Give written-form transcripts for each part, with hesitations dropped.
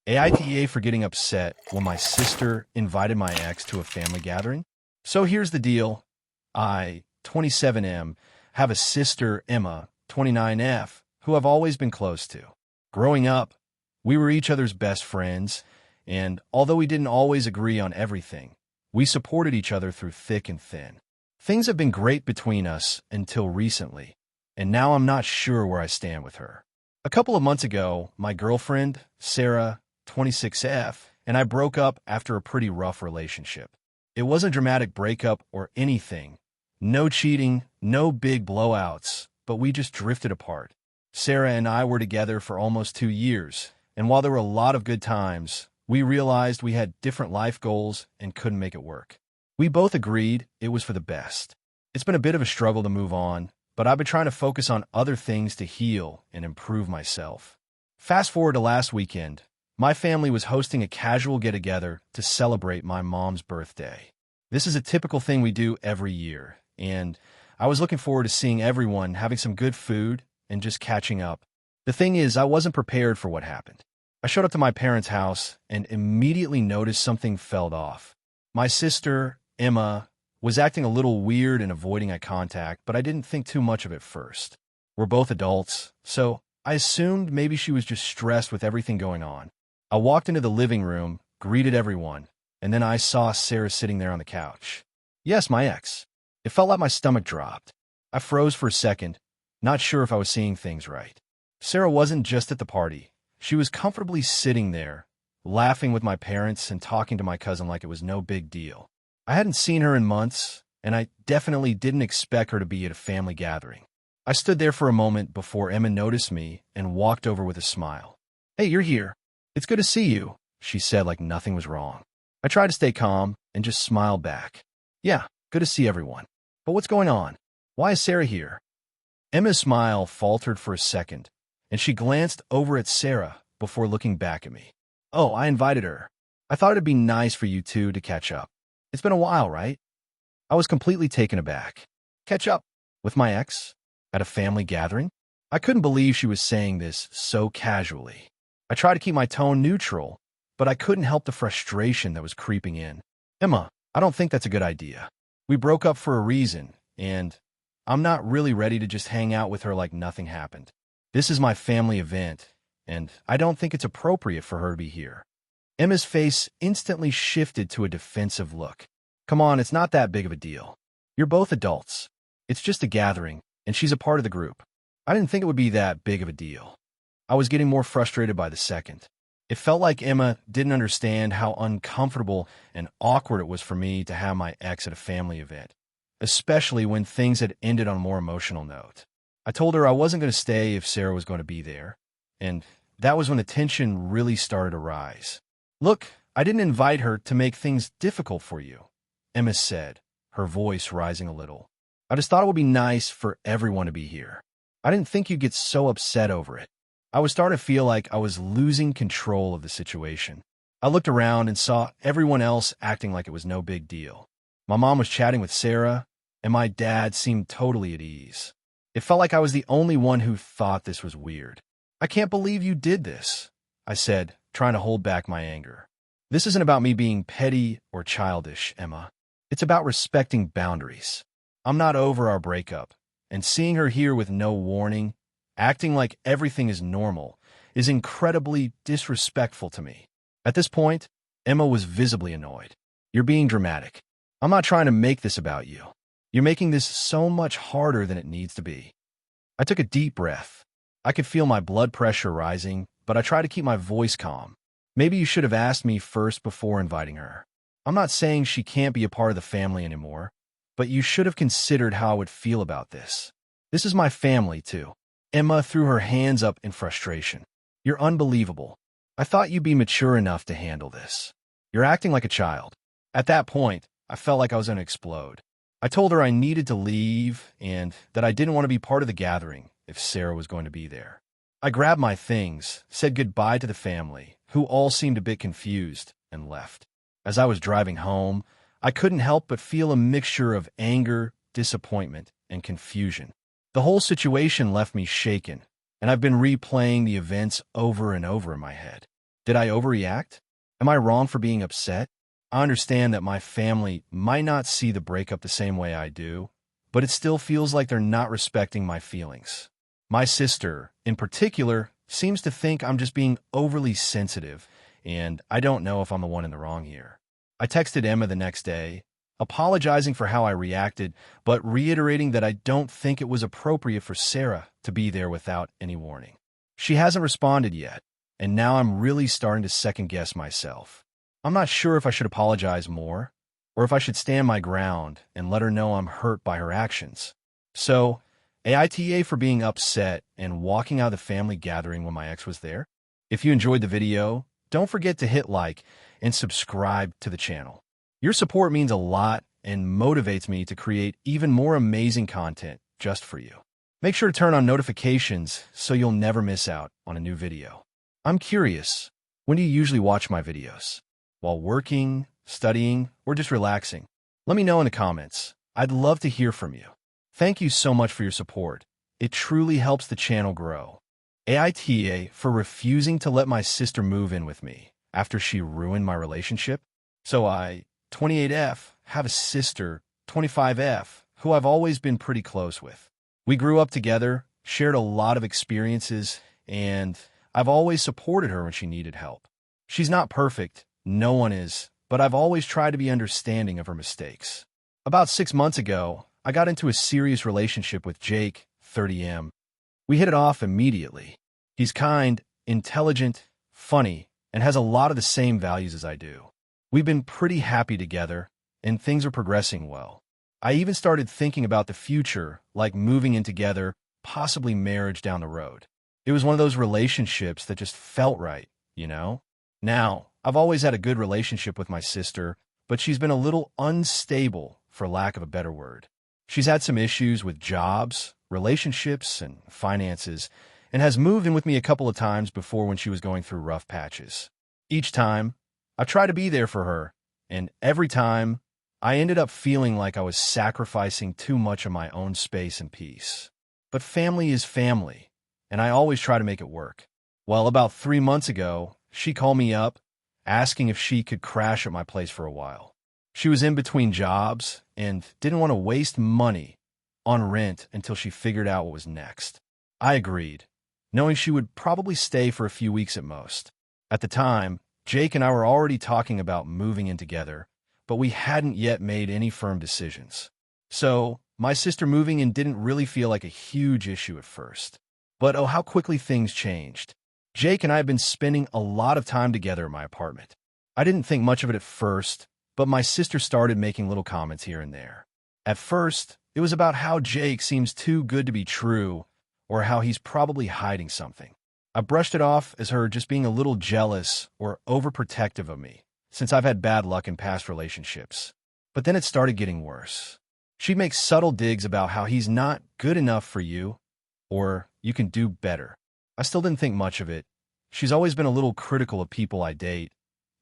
AITA for getting upset when my sister invited my ex to a family gathering. So here's the deal. I, 27M, have a sister, Emma, 29F, who I've always been close to. Growing up, we were each other's best friends, and although we didn't always agree on everything, we supported each other through thick and thin. Things have been great between us until recently, and now I'm not sure where I stand with her. A couple of months ago, my girlfriend, Sarah, 26F, and I broke up after a pretty rough relationship. It wasn't a dramatic breakup or anything. No cheating, no big blowouts, but we just drifted apart. Sarah and I were together for almost 2 years, and while there were a lot of good times, we realized we had different life goals and couldn't make it work. We both agreed it was for the best. It's been a bit of a struggle to move on, but I've been trying to focus on other things to heal and improve myself. Fast forward to last weekend. My family was hosting a casual get-together to celebrate my mom's birthday. This is a typical thing we do every year, and I was looking forward to seeing everyone, having some good food, and just catching up. The thing is, I wasn't prepared for what happened. I showed up to my parents' house and immediately noticed something felt off. My sister, Emma, was acting a little weird and avoiding eye contact, but I didn't think too much of it first. We're both adults, so I assumed maybe she was just stressed with everything going on. I walked into the living room, greeted everyone, and then I saw Sarah sitting there on the couch. Yes, my ex. It felt like my stomach dropped. I froze for a second, not sure if I was seeing things right. Sarah wasn't just at the party. She was comfortably sitting there, laughing with my parents and talking to my cousin like it was no big deal. I hadn't seen her in months, and I definitely didn't expect her to be at a family gathering. I stood there for a moment before Emma noticed me and walked over with a smile. Hey, you're here. It's good to see you, she said like nothing was wrong. I tried to stay calm and just smiled back. Yeah, good to see everyone. But what's going on? Why is Sarah here? Emma's smile faltered for a second, and she glanced over at Sarah before looking back at me. Oh, I invited her. I thought it'd be nice for you two to catch up. It's been a while, right? I was completely taken aback. Catch up? With my ex? At a family gathering? I couldn't believe she was saying this so casually. I tried to keep my tone neutral, but I couldn't help the frustration that was creeping in. Emma, I don't think that's a good idea. We broke up for a reason, and I'm not really ready to just hang out with her like nothing happened. This is my family event, and I don't think it's appropriate for her to be here. Emma's face instantly shifted to a defensive look. Come on, it's not that big of a deal. You're both adults. It's just a gathering, and she's a part of the group. I didn't think it would be that big of a deal. I was getting more frustrated by the second. It felt like Emma didn't understand how uncomfortable and awkward it was for me to have my ex at a family event, especially when things had ended on a more emotional note. I told her I wasn't going to stay if Sarah was going to be there, and that was when the tension really started to rise. Look, I didn't invite her to make things difficult for you, Emma said, her voice rising a little. I just thought it would be nice for everyone to be here. I didn't think you'd get so upset over it. I was starting to feel like I was losing control of the situation. I looked around and saw everyone else acting like it was no big deal. My mom was chatting with Sarah, and my dad seemed totally at ease. It felt like I was the only one who thought this was weird. I can't believe you did this, I said, trying to hold back my anger. This isn't about me being petty or childish, Emma. It's about respecting boundaries. I'm not over our breakup, and seeing her here with no warning, acting like everything is normal, is incredibly disrespectful to me. At this point, Emma was visibly annoyed. You're being dramatic. I'm not trying to make this about you. You're making this so much harder than it needs to be. I took a deep breath. I could feel my blood pressure rising, but I tried to keep my voice calm. Maybe you should have asked me first before inviting her. I'm not saying she can't be a part of the family anymore, but you should have considered how I would feel about this. This is my family, too. Emma threw her hands up in frustration. You're unbelievable. I thought you'd be mature enough to handle this. You're acting like a child. At that point, I felt like I was going to explode. I told her I needed to leave and that I didn't want to be part of the gathering if Sarah was going to be there. I grabbed my things, said goodbye to the family, who all seemed a bit confused, and left. As I was driving home, I couldn't help but feel a mixture of anger, disappointment, and confusion. The whole situation left me shaken, and I've been replaying the events over and over in my head. Did I overreact? Am I wrong for being upset? I understand that my family might not see the breakup the same way I do, but it still feels like they're not respecting my feelings. My sister, in particular, seems to think I'm just being overly sensitive, and I don't know if I'm the one in the wrong here. I texted Emma the next day, apologizing for how I reacted, but reiterating that I don't think it was appropriate for Sarah to be there without any warning. She hasn't responded yet, and now I'm really starting to second-guess myself. I'm not sure if I should apologize more, or if I should stand my ground and let her know I'm hurt by her actions. So, AITA for being upset and walking out of the family gathering when my ex was there. If you enjoyed the video, don't forget to hit like and subscribe to the channel. Your support means a lot and motivates me to create even more amazing content just for you. Make sure to turn on notifications so you'll never miss out on a new video. I'm curious, when do you usually watch my videos? While working, studying, or just relaxing? Let me know in the comments. I'd love to hear from you. Thank you so much for your support. It truly helps the channel grow. AITA for refusing to let my sister move in with me after she ruined my relationship. So I, 28F, have a sister, 25F, who I've always been pretty close with. We grew up together, shared a lot of experiences, and I've always supported her when she needed help. She's not perfect, no one is, but I've always tried to be understanding of her mistakes. About 6 months ago, I got into a serious relationship with Jake, 30M. We hit it off immediately. He's kind, intelligent, funny, and has a lot of the same values as I do. We've been pretty happy together, and things are progressing well. I even started thinking about the future, like moving in together, possibly marriage down the road. It was one of those relationships that just felt right, you know? Now, I've always had a good relationship with my sister, but she's been a little unstable, for lack of a better word. She's had some issues with jobs, relationships, and finances, and has moved in with me a couple of times before when she was going through rough patches. Each time, I've tried to be there for her, and every time, I ended up feeling like I was sacrificing too much of my own space and peace. But family is family, and I always try to make it work. Well, about 3 months ago, she called me up, asking if she could crash at my place for a while. She was in between jobs and didn't want to waste money on rent until she figured out what was next. I agreed, knowing she would probably stay for a few weeks at most. At the time, Jake and I were already talking about moving in together, but we hadn't yet made any firm decisions. So, my sister moving in didn't really feel like a huge issue at first. But oh, how quickly things changed. Jake and I have been spending a lot of time together at my apartment. I didn't think much of it at first, but my sister started making little comments here and there. At first, it was about how Jake seems too good to be true, or how he's probably hiding something. I brushed it off as her just being a little jealous or overprotective of me, since I've had bad luck in past relationships. But then it started getting worse. She'd make subtle digs about how he's not good enough for you, or you can do better. I still didn't think much of it. She's always been a little critical of people I date,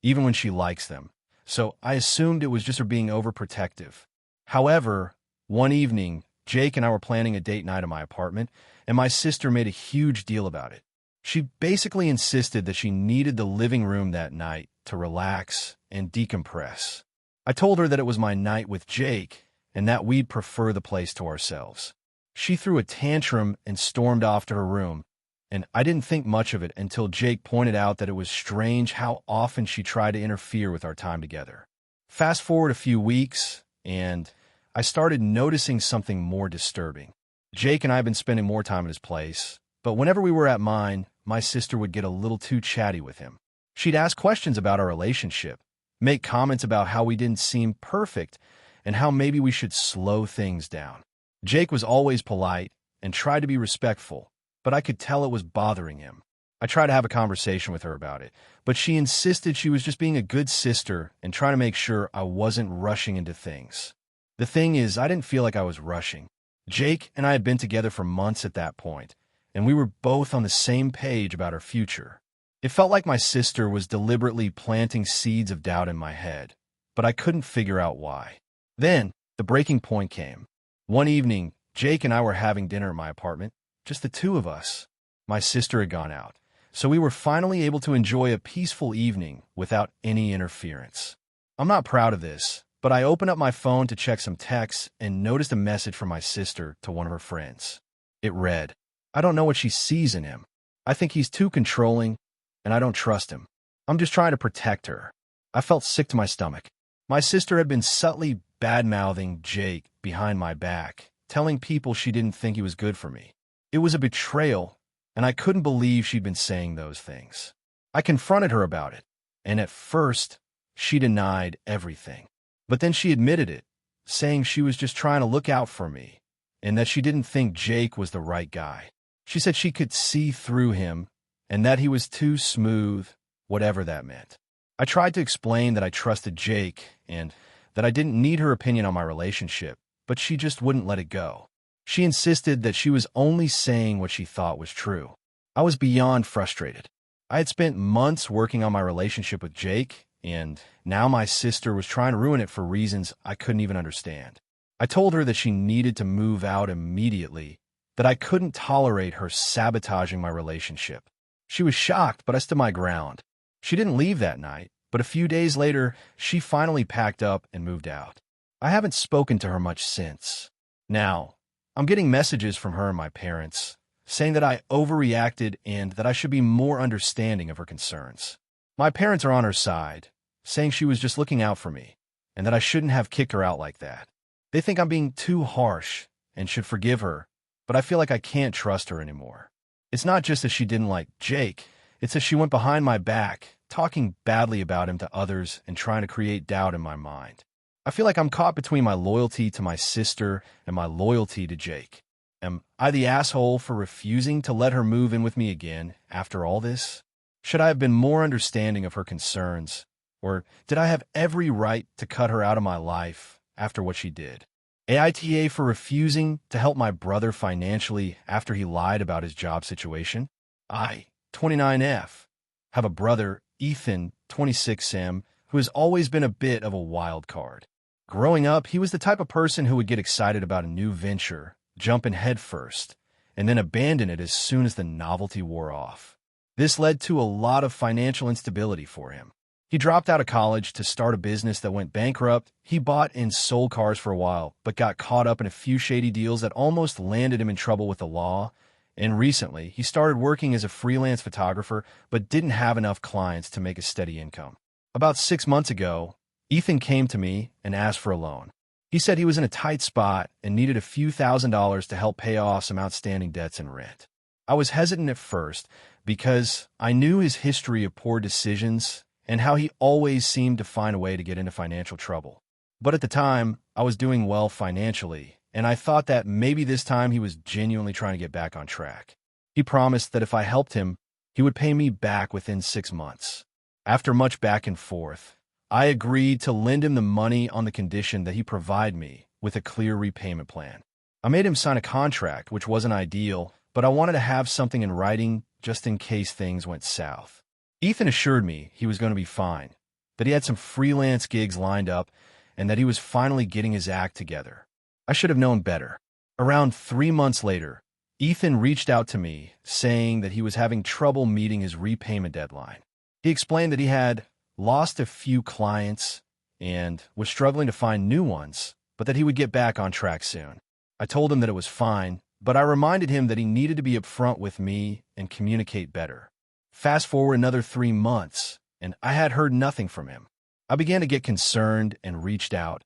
even when she likes them. So I assumed it was just her being overprotective. However, one evening, Jake and I were planning a date night at my apartment, and my sister made a huge deal about it. She basically insisted that she needed the living room that night to relax and decompress. I told her that it was my night with Jake, and that we'd prefer the place to ourselves. She threw a tantrum and stormed off to her room, and I didn't think much of it until Jake pointed out that it was strange how often she tried to interfere with our time together. Fast forward a few weeks, and I started noticing something more disturbing. Jake and I have been spending more time at his place, but whenever we were at mine, my sister would get a little too chatty with him. She'd ask questions about our relationship, make comments about how we didn't seem perfect, and how maybe we should slow things down. Jake was always polite and tried to be respectful, but I could tell it was bothering him. I tried to have a conversation with her about it, but she insisted she was just being a good sister and trying to make sure I wasn't rushing into things. The thing is, I didn't feel like I was rushing. Jake and I had been together for months at that point, and we were both on the same page about our future. It felt like my sister was deliberately planting seeds of doubt in my head, but I couldn't figure out why. Then, the breaking point came. One evening, Jake and I were having dinner at my apartment, just the two of us. My sister had gone out, so we were finally able to enjoy a peaceful evening without any interference. I'm not proud of this, but I opened up my phone to check some texts and noticed a message from my sister to one of her friends. It read, "I don't know what she sees in him. I think he's too controlling, and I don't trust him. I'm just trying to protect her." I felt sick to my stomach. My sister had been subtly bad-mouthing Jake behind my back, telling people she didn't think he was good for me. It was a betrayal, and I couldn't believe she'd been saying those things. I confronted her about it, and at first, she denied everything. But then she admitted it, saying she was just trying to look out for me, and that she didn't think Jake was the right guy. She said she could see through him, and that he was too smooth, whatever that meant. I tried to explain that I trusted Jake, and that I didn't need her opinion on my relationship, but she just wouldn't let it go. She insisted that she was only saying what she thought was true. I was beyond frustrated. I had spent months working on my relationship with Jake, and now my sister was trying to ruin it for reasons I couldn't even understand. I told her that she needed to move out immediately, that I couldn't tolerate her sabotaging my relationship. She was shocked, but I stood my ground. She didn't leave that night, but a few days later, she finally packed up and moved out. I haven't spoken to her much since. Now, I'm getting messages from her and my parents, saying that I overreacted and that I should be more understanding of her concerns. My parents are on her side, saying she was just looking out for me, and that I shouldn't have kicked her out like that. They think I'm being too harsh and should forgive her, but I feel like I can't trust her anymore. It's not just that she didn't like Jake, it's that she went behind my back, talking badly about him to others and trying to create doubt in my mind. I feel like I'm caught between my loyalty to my sister and my loyalty to Jake. Am I the asshole for refusing to let her move in with me again after all this? Should I have been more understanding of her concerns? Or did I have every right to cut her out of my life after what she did? AITA for refusing to help my brother financially after he lied about his job situation? I, 29F, have a brother, Ethan, 26M, who has always been a bit of a wild card. Growing up, he was the type of person who would get excited about a new venture, jump in head first, and then abandon it as soon as the novelty wore off. This led to a lot of financial instability for him. He dropped out of college to start a business that went bankrupt. He bought and sold cars for a while, but got caught up in a few shady deals that almost landed him in trouble with the law. And recently, he started working as a freelance photographer, but didn't have enough clients to make a steady income. About 6 months ago, Ethan came to me and asked for a loan. He said he was in a tight spot and needed a few $1,000s to help pay off some outstanding debts and rent. I was hesitant at first because I knew his history of poor decisions and how he always seemed to find a way to get into financial trouble. But at the time, I was doing well financially, and I thought that maybe this time he was genuinely trying to get back on track. He promised that if I helped him, he would pay me back within 6 months. After much back and forth, I agreed to lend him the money on the condition that he provide me with a clear repayment plan. I made him sign a contract, which wasn't ideal, but I wanted to have something in writing just in case things went south. Ethan assured me he was going to be fine, that he had some freelance gigs lined up, and that he was finally getting his act together. I should have known better. Around 3 months later, Ethan reached out to me, saying that he was having trouble meeting his repayment deadline. He explained that he had lost a few clients and was struggling to find new ones, but that he would get back on track soon. I told him that it was fine, but I reminded him that he needed to be upfront with me and communicate better. Fast forward another 3 months, and I had heard nothing from him. I began to get concerned and reached out,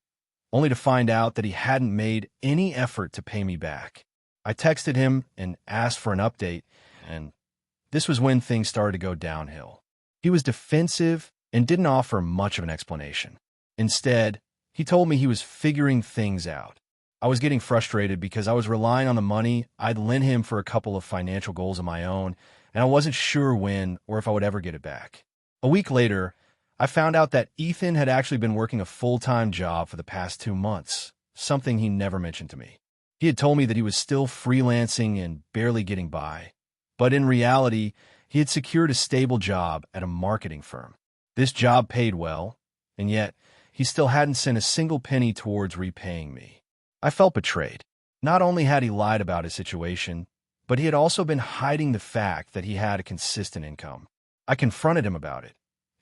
only to find out that he hadn't made any effort to pay me back. I texted him and asked for an update, and this was when things started to go downhill. He was defensive and didn't offer much of an explanation. Instead, he told me he was figuring things out. I was getting frustrated because I was relying on the money I'd lent him for a couple of financial goals of my own, and I wasn't sure when or if I would ever get it back. A week later, I found out that Ethan had actually been working a full-time job for the past 2 months, something he never mentioned to me. He had told me that he was still freelancing and barely getting by, but in reality, he had secured a stable job at a marketing firm. This job paid well, and yet he still hadn't sent a single penny towards repaying me. I felt betrayed. Not only had he lied about his situation, but he had also been hiding the fact that he had a consistent income. I confronted him about it,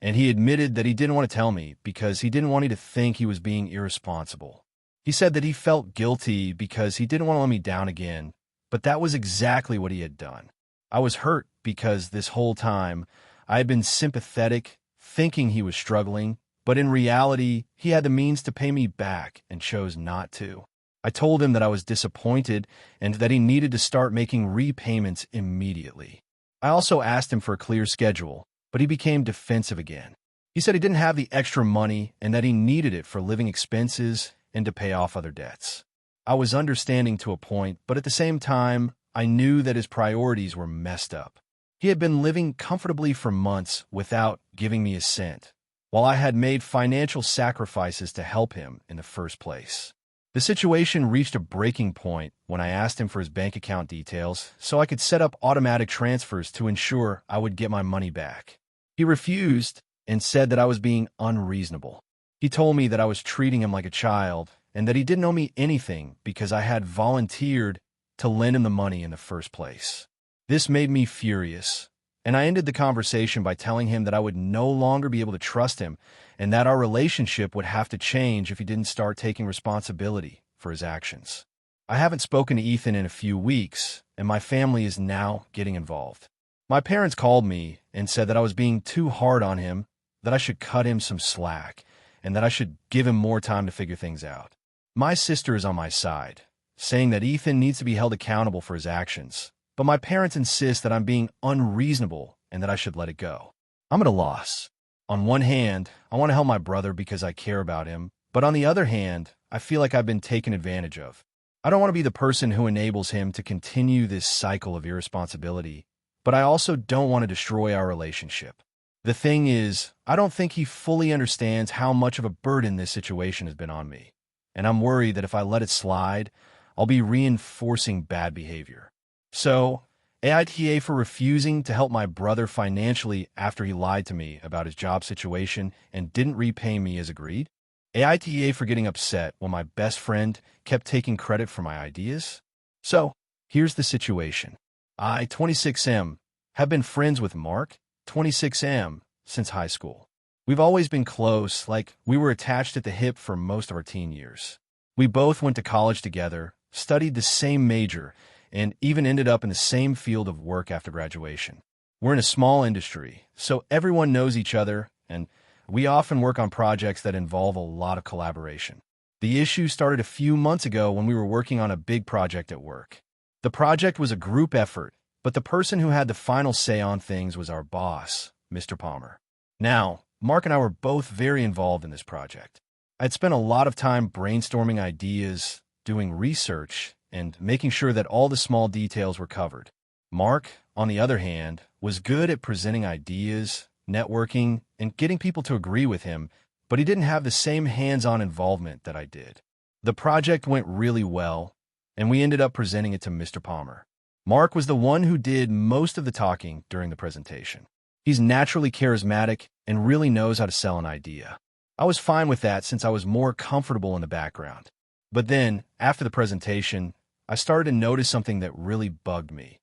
and he admitted that he didn't want to tell me because he didn't want me to think he was being irresponsible. He said that he felt guilty because he didn't want to let me down again, but that was exactly what he had done. I was hurt because this whole time I had been sympathetic, thinking he was struggling, but in reality, he had the means to pay me back and chose not to. I told him that I was disappointed and that he needed to start making repayments immediately. I also asked him for a clear schedule, but he became defensive again. He said he didn't have the extra money and that he needed it for living expenses and to pay off other debts. I was understanding to a point, but at the same time, I knew that his priorities were messed up. He had been living comfortably for months without giving me a cent, while I had made financial sacrifices to help him in the first place. The situation reached a breaking point when I asked him for his bank account details so I could set up automatic transfers to ensure I would get my money back. He refused and said that I was being unreasonable. He told me that I was treating him like a child and that he didn't owe me anything because I had volunteered to lend him the money in the first place. This made me furious, and I ended the conversation by telling him that I would no longer be able to trust him and that our relationship would have to change if he didn't start taking responsibility for his actions. I haven't spoken to Ethan in a few weeks, and my family is now getting involved. My parents called me and said that I was being too hard on him, that I should cut him some slack, and that I should give him more time to figure things out. My sister is on my side, saying that Ethan needs to be held accountable for his actions, but my parents insist that I'm being unreasonable and that I should let it go. I'm at a loss. On one hand, I want to help my brother because I care about him, but on the other hand, I feel like I've been taken advantage of. I don't want to be the person who enables him to continue this cycle of irresponsibility, but I also don't want to destroy our relationship. The thing is, I don't think he fully understands how much of a burden this situation has been on me, and I'm worried that if I let it slide, I'll be reinforcing bad behavior. So, AITA for refusing to help my brother financially after he lied to me about his job situation and didn't repay me as agreed? AITA for getting upset when my best friend kept taking credit for my ideas? So, here's the situation. I, 26M, have been friends with Mark, 26M, since high school. We've always been close, like we were attached at the hip for most of our teen years. We both went to college together, studied the same major, and even ended up in the same field of work after graduation. We're in a small industry, so everyone knows each other, and we often work on projects that involve a lot of collaboration. The issue started a few months ago when we were working on a big project at work. The project was a group effort, but the person who had the final say on things was our boss, Mr. Palmer. Now, Mark and I were both very involved in this project. I'd spent a lot of time brainstorming ideas, doing research, and making sure that all the small details were covered. Mark, on the other hand, was good at presenting ideas, networking, and getting people to agree with him, but he didn't have the same hands-on involvement that I did. The project went really well, and we ended up presenting it to Mr. Palmer. Mark was the one who did most of the talking during the presentation. He's naturally charismatic and really knows how to sell an idea. I was fine with that since I was more comfortable in the background. But then, after the presentation, I started to notice something that really bugged me.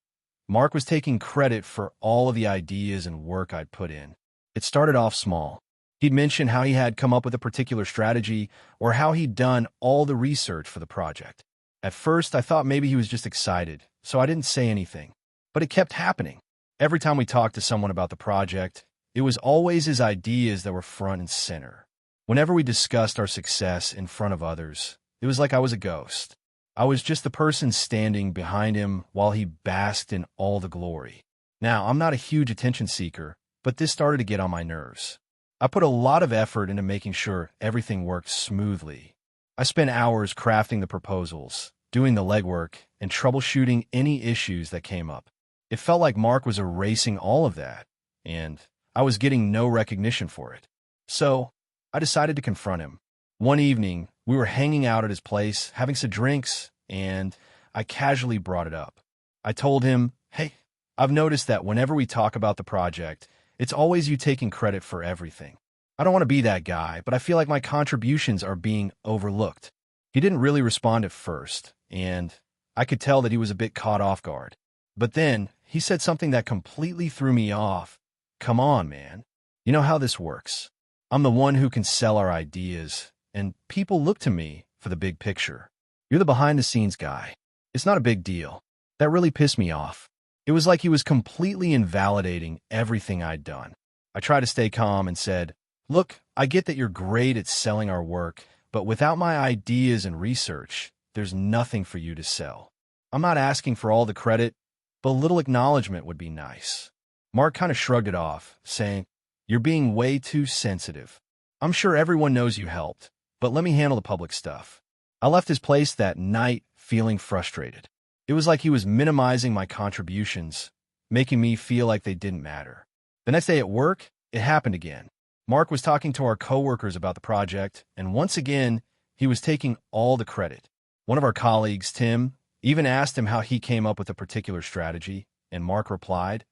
Mark was taking credit for all of the ideas and work I'd put in. It started off small. He'd mention how he had come up with a particular strategy or how he'd done all the research for the project. At first, I thought maybe he was just excited, so I didn't say anything. But it kept happening. Every time we talked to someone about the project, it was always his ideas that were front and center. Whenever we discussed our success in front of others, it was like I was a ghost. I was just the person standing behind him while he basked in all the glory. Now, I'm not a huge attention seeker, but this started to get on my nerves. I put a lot of effort into making sure everything worked smoothly. I spent hours crafting the proposals, doing the legwork, and troubleshooting any issues that came up. It felt like Mark was erasing all of that, and I was getting no recognition for it. So, I decided to confront him. One evening, we were hanging out at his place, having some drinks, and I casually brought it up. I told him, "Hey, I've noticed that whenever we talk about the project, it's always you taking credit for everything. I don't want to be that guy, but I feel like my contributions are being overlooked." He didn't really respond at first, and I could tell that he was a bit caught off guard. But then he said something that completely threw me off. Come on, man. You know how this works. I'm the one who can sell our ideas, and people look to me for the big picture. You're the behind-the-scenes guy. It's not a big deal. That really pissed me off. It was like he was completely invalidating everything I'd done. I tried to stay calm and said, "Look, I get that you're great at selling our work, but without my ideas and research, there's nothing for you to sell. I'm not asking for all the credit, but a little acknowledgement would be nice." Mark kind of shrugged it off, saying, "You're being way too sensitive. I'm sure everyone knows you helped, but let me handle the public stuff." I left his place that night feeling frustrated. It was like he was minimizing my contributions, making me feel like they didn't matter. The next day at work, it happened again. Mark was talking to our coworkers about the project, and once again, he was taking all the credit. One of our colleagues, Tim, even asked him how he came up with a particular strategy, and Mark replied,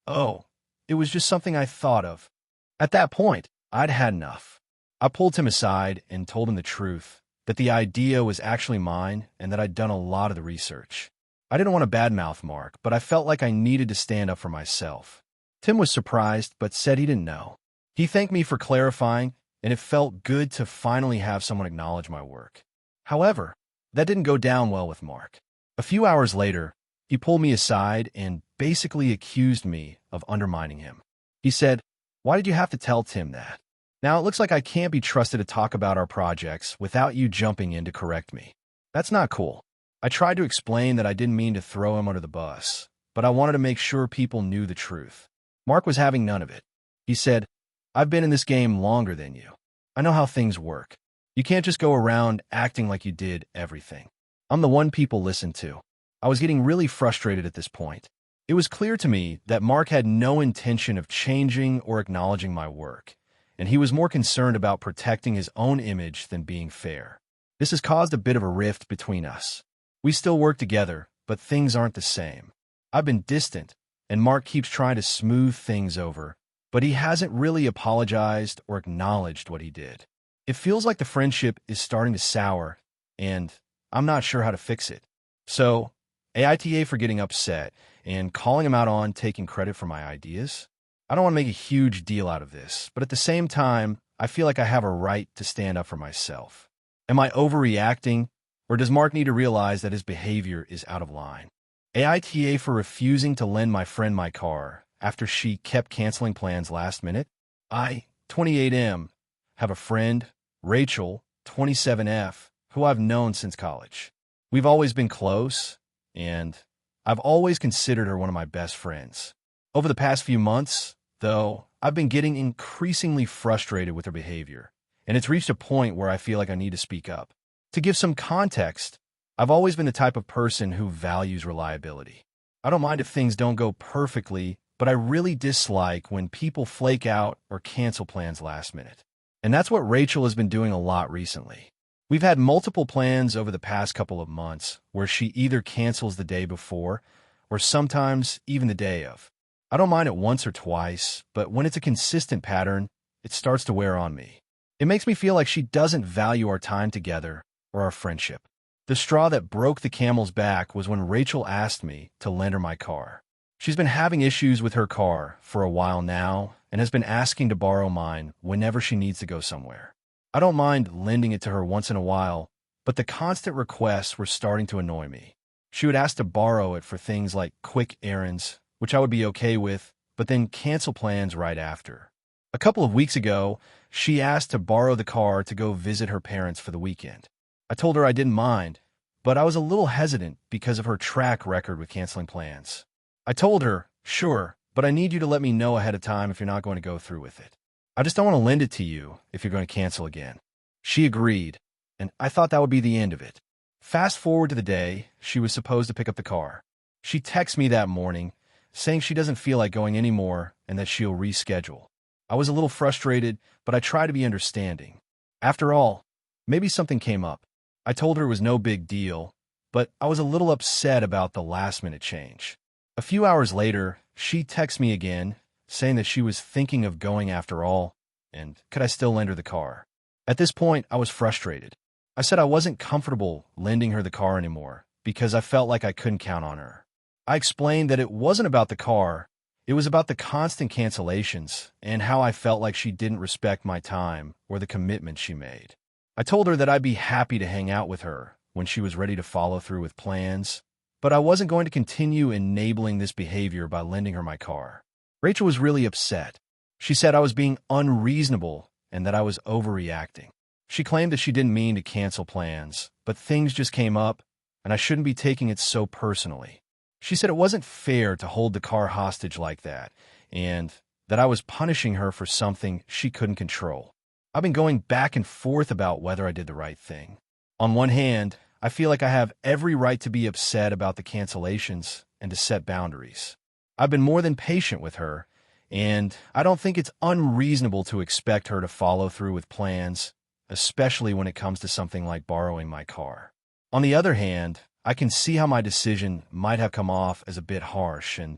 "Oh, it was just something I thought of." At that point, I'd had enough. I pulled him aside and told him the truth, that the idea was actually mine and that I'd done a lot of the research. I didn't want to badmouth Mark, but I felt like I needed to stand up for myself. Tim was surprised, but said he didn't know. He thanked me for clarifying, and it felt good to finally have someone acknowledge my work. However, that didn't go down well with Mark. A few hours later, he pulled me aside and basically accused me of undermining him. He said, "Why did you have to tell Tim that? Now it looks like I can't be trusted to talk about our projects without you jumping in to correct me. That's not cool." I tried to explain that I didn't mean to throw him under the bus, but I wanted to make sure people knew the truth. Mark was having none of it. He said, "I've been in this game longer than you. I know how things work. You can't just go around acting like you did everything. I'm the one people listen to." I was getting really frustrated at this point. It was clear to me that Mark had no intention of changing or acknowledging my work, and he was more concerned about protecting his own image than being fair. This has caused a bit of a rift between us. We still work together, but things aren't the same. I've been distant, and Mark keeps trying to smooth things over, but he hasn't really apologized or acknowledged what he did. It feels like the friendship is starting to sour, and I'm not sure how to fix it. So, AITA for getting upset and calling him out on taking credit for my ideas. I don't want to make a huge deal out of this, but at the same time, I feel like I have a right to stand up for myself. Am I overreacting, or does Mark need to realize that his behavior is out of line? AITA for refusing to lend my friend my car after she kept canceling plans last minute. I, 28M, have a friend, Rachel, 27F, who I've known since college. We've always been close, and I've always considered her one of my best friends. Over the past few months, though, I've been getting increasingly frustrated with her behavior, and it's reached a point where I feel like I need to speak up. To give some context, I've always been the type of person who values reliability. I don't mind if things don't go perfectly, but I really dislike when people flake out or cancel plans last minute. And that's what Rachel has been doing a lot recently. We've had multiple plans over the past couple of months where she either cancels the day before or sometimes even the day of. I don't mind it once or twice, but when it's a consistent pattern, it starts to wear on me. It makes me feel like she doesn't value our time together or our friendship. The straw that broke the camel's back was when Rachel asked me to lend her my car. She's been having issues with her car for a while now and has been asking to borrow mine whenever she needs to go somewhere. I don't mind lending it to her once in a while, but the constant requests were starting to annoy me. She would ask to borrow it for things like quick errands, which I would be okay with, but then cancel plans right after. A couple of weeks ago, she asked to borrow the car to go visit her parents for the weekend. I told her I didn't mind, but I was a little hesitant because of her track record with canceling plans. I told her, "Sure, but I need you to let me know ahead of time if you're not going to go through with it. I just don't want to lend it to you if you're going to cancel again." She agreed, and I thought that would be the end of it. Fast forward to the day she was supposed to pick up the car. She texted me that morning, saying she doesn't feel like going anymore and that she'll reschedule. I was a little frustrated, but I tried to be understanding. After all, maybe something came up. I told her it was no big deal, but I was a little upset about the last-minute change. A few hours later, she texted me again, saying that she was thinking of going after all, and could I still lend her the car? At this point, I was frustrated. I said I wasn't comfortable lending her the car anymore because I felt like I couldn't count on her. I explained that it wasn't about the car, it was about the constant cancellations and how I felt like she didn't respect my time or the commitment she made. I told her that I'd be happy to hang out with her when she was ready to follow through with plans, but I wasn't going to continue enabling this behavior by lending her my car. Rachel was really upset. She said I was being unreasonable and that I was overreacting. She claimed that she didn't mean to cancel plans, but things just came up, and I shouldn't be taking it so personally. She said it wasn't fair to hold the car hostage like that, and that I was punishing her for something she couldn't control. I've been going back and forth about whether I did the right thing. On one hand, I feel like I have every right to be upset about the cancellations and to set boundaries. I've been more than patient with her, and I don't think it's unreasonable to expect her to follow through with plans, especially when it comes to something like borrowing my car. On the other hand, I can see how my decision might have come off as a bit harsh, and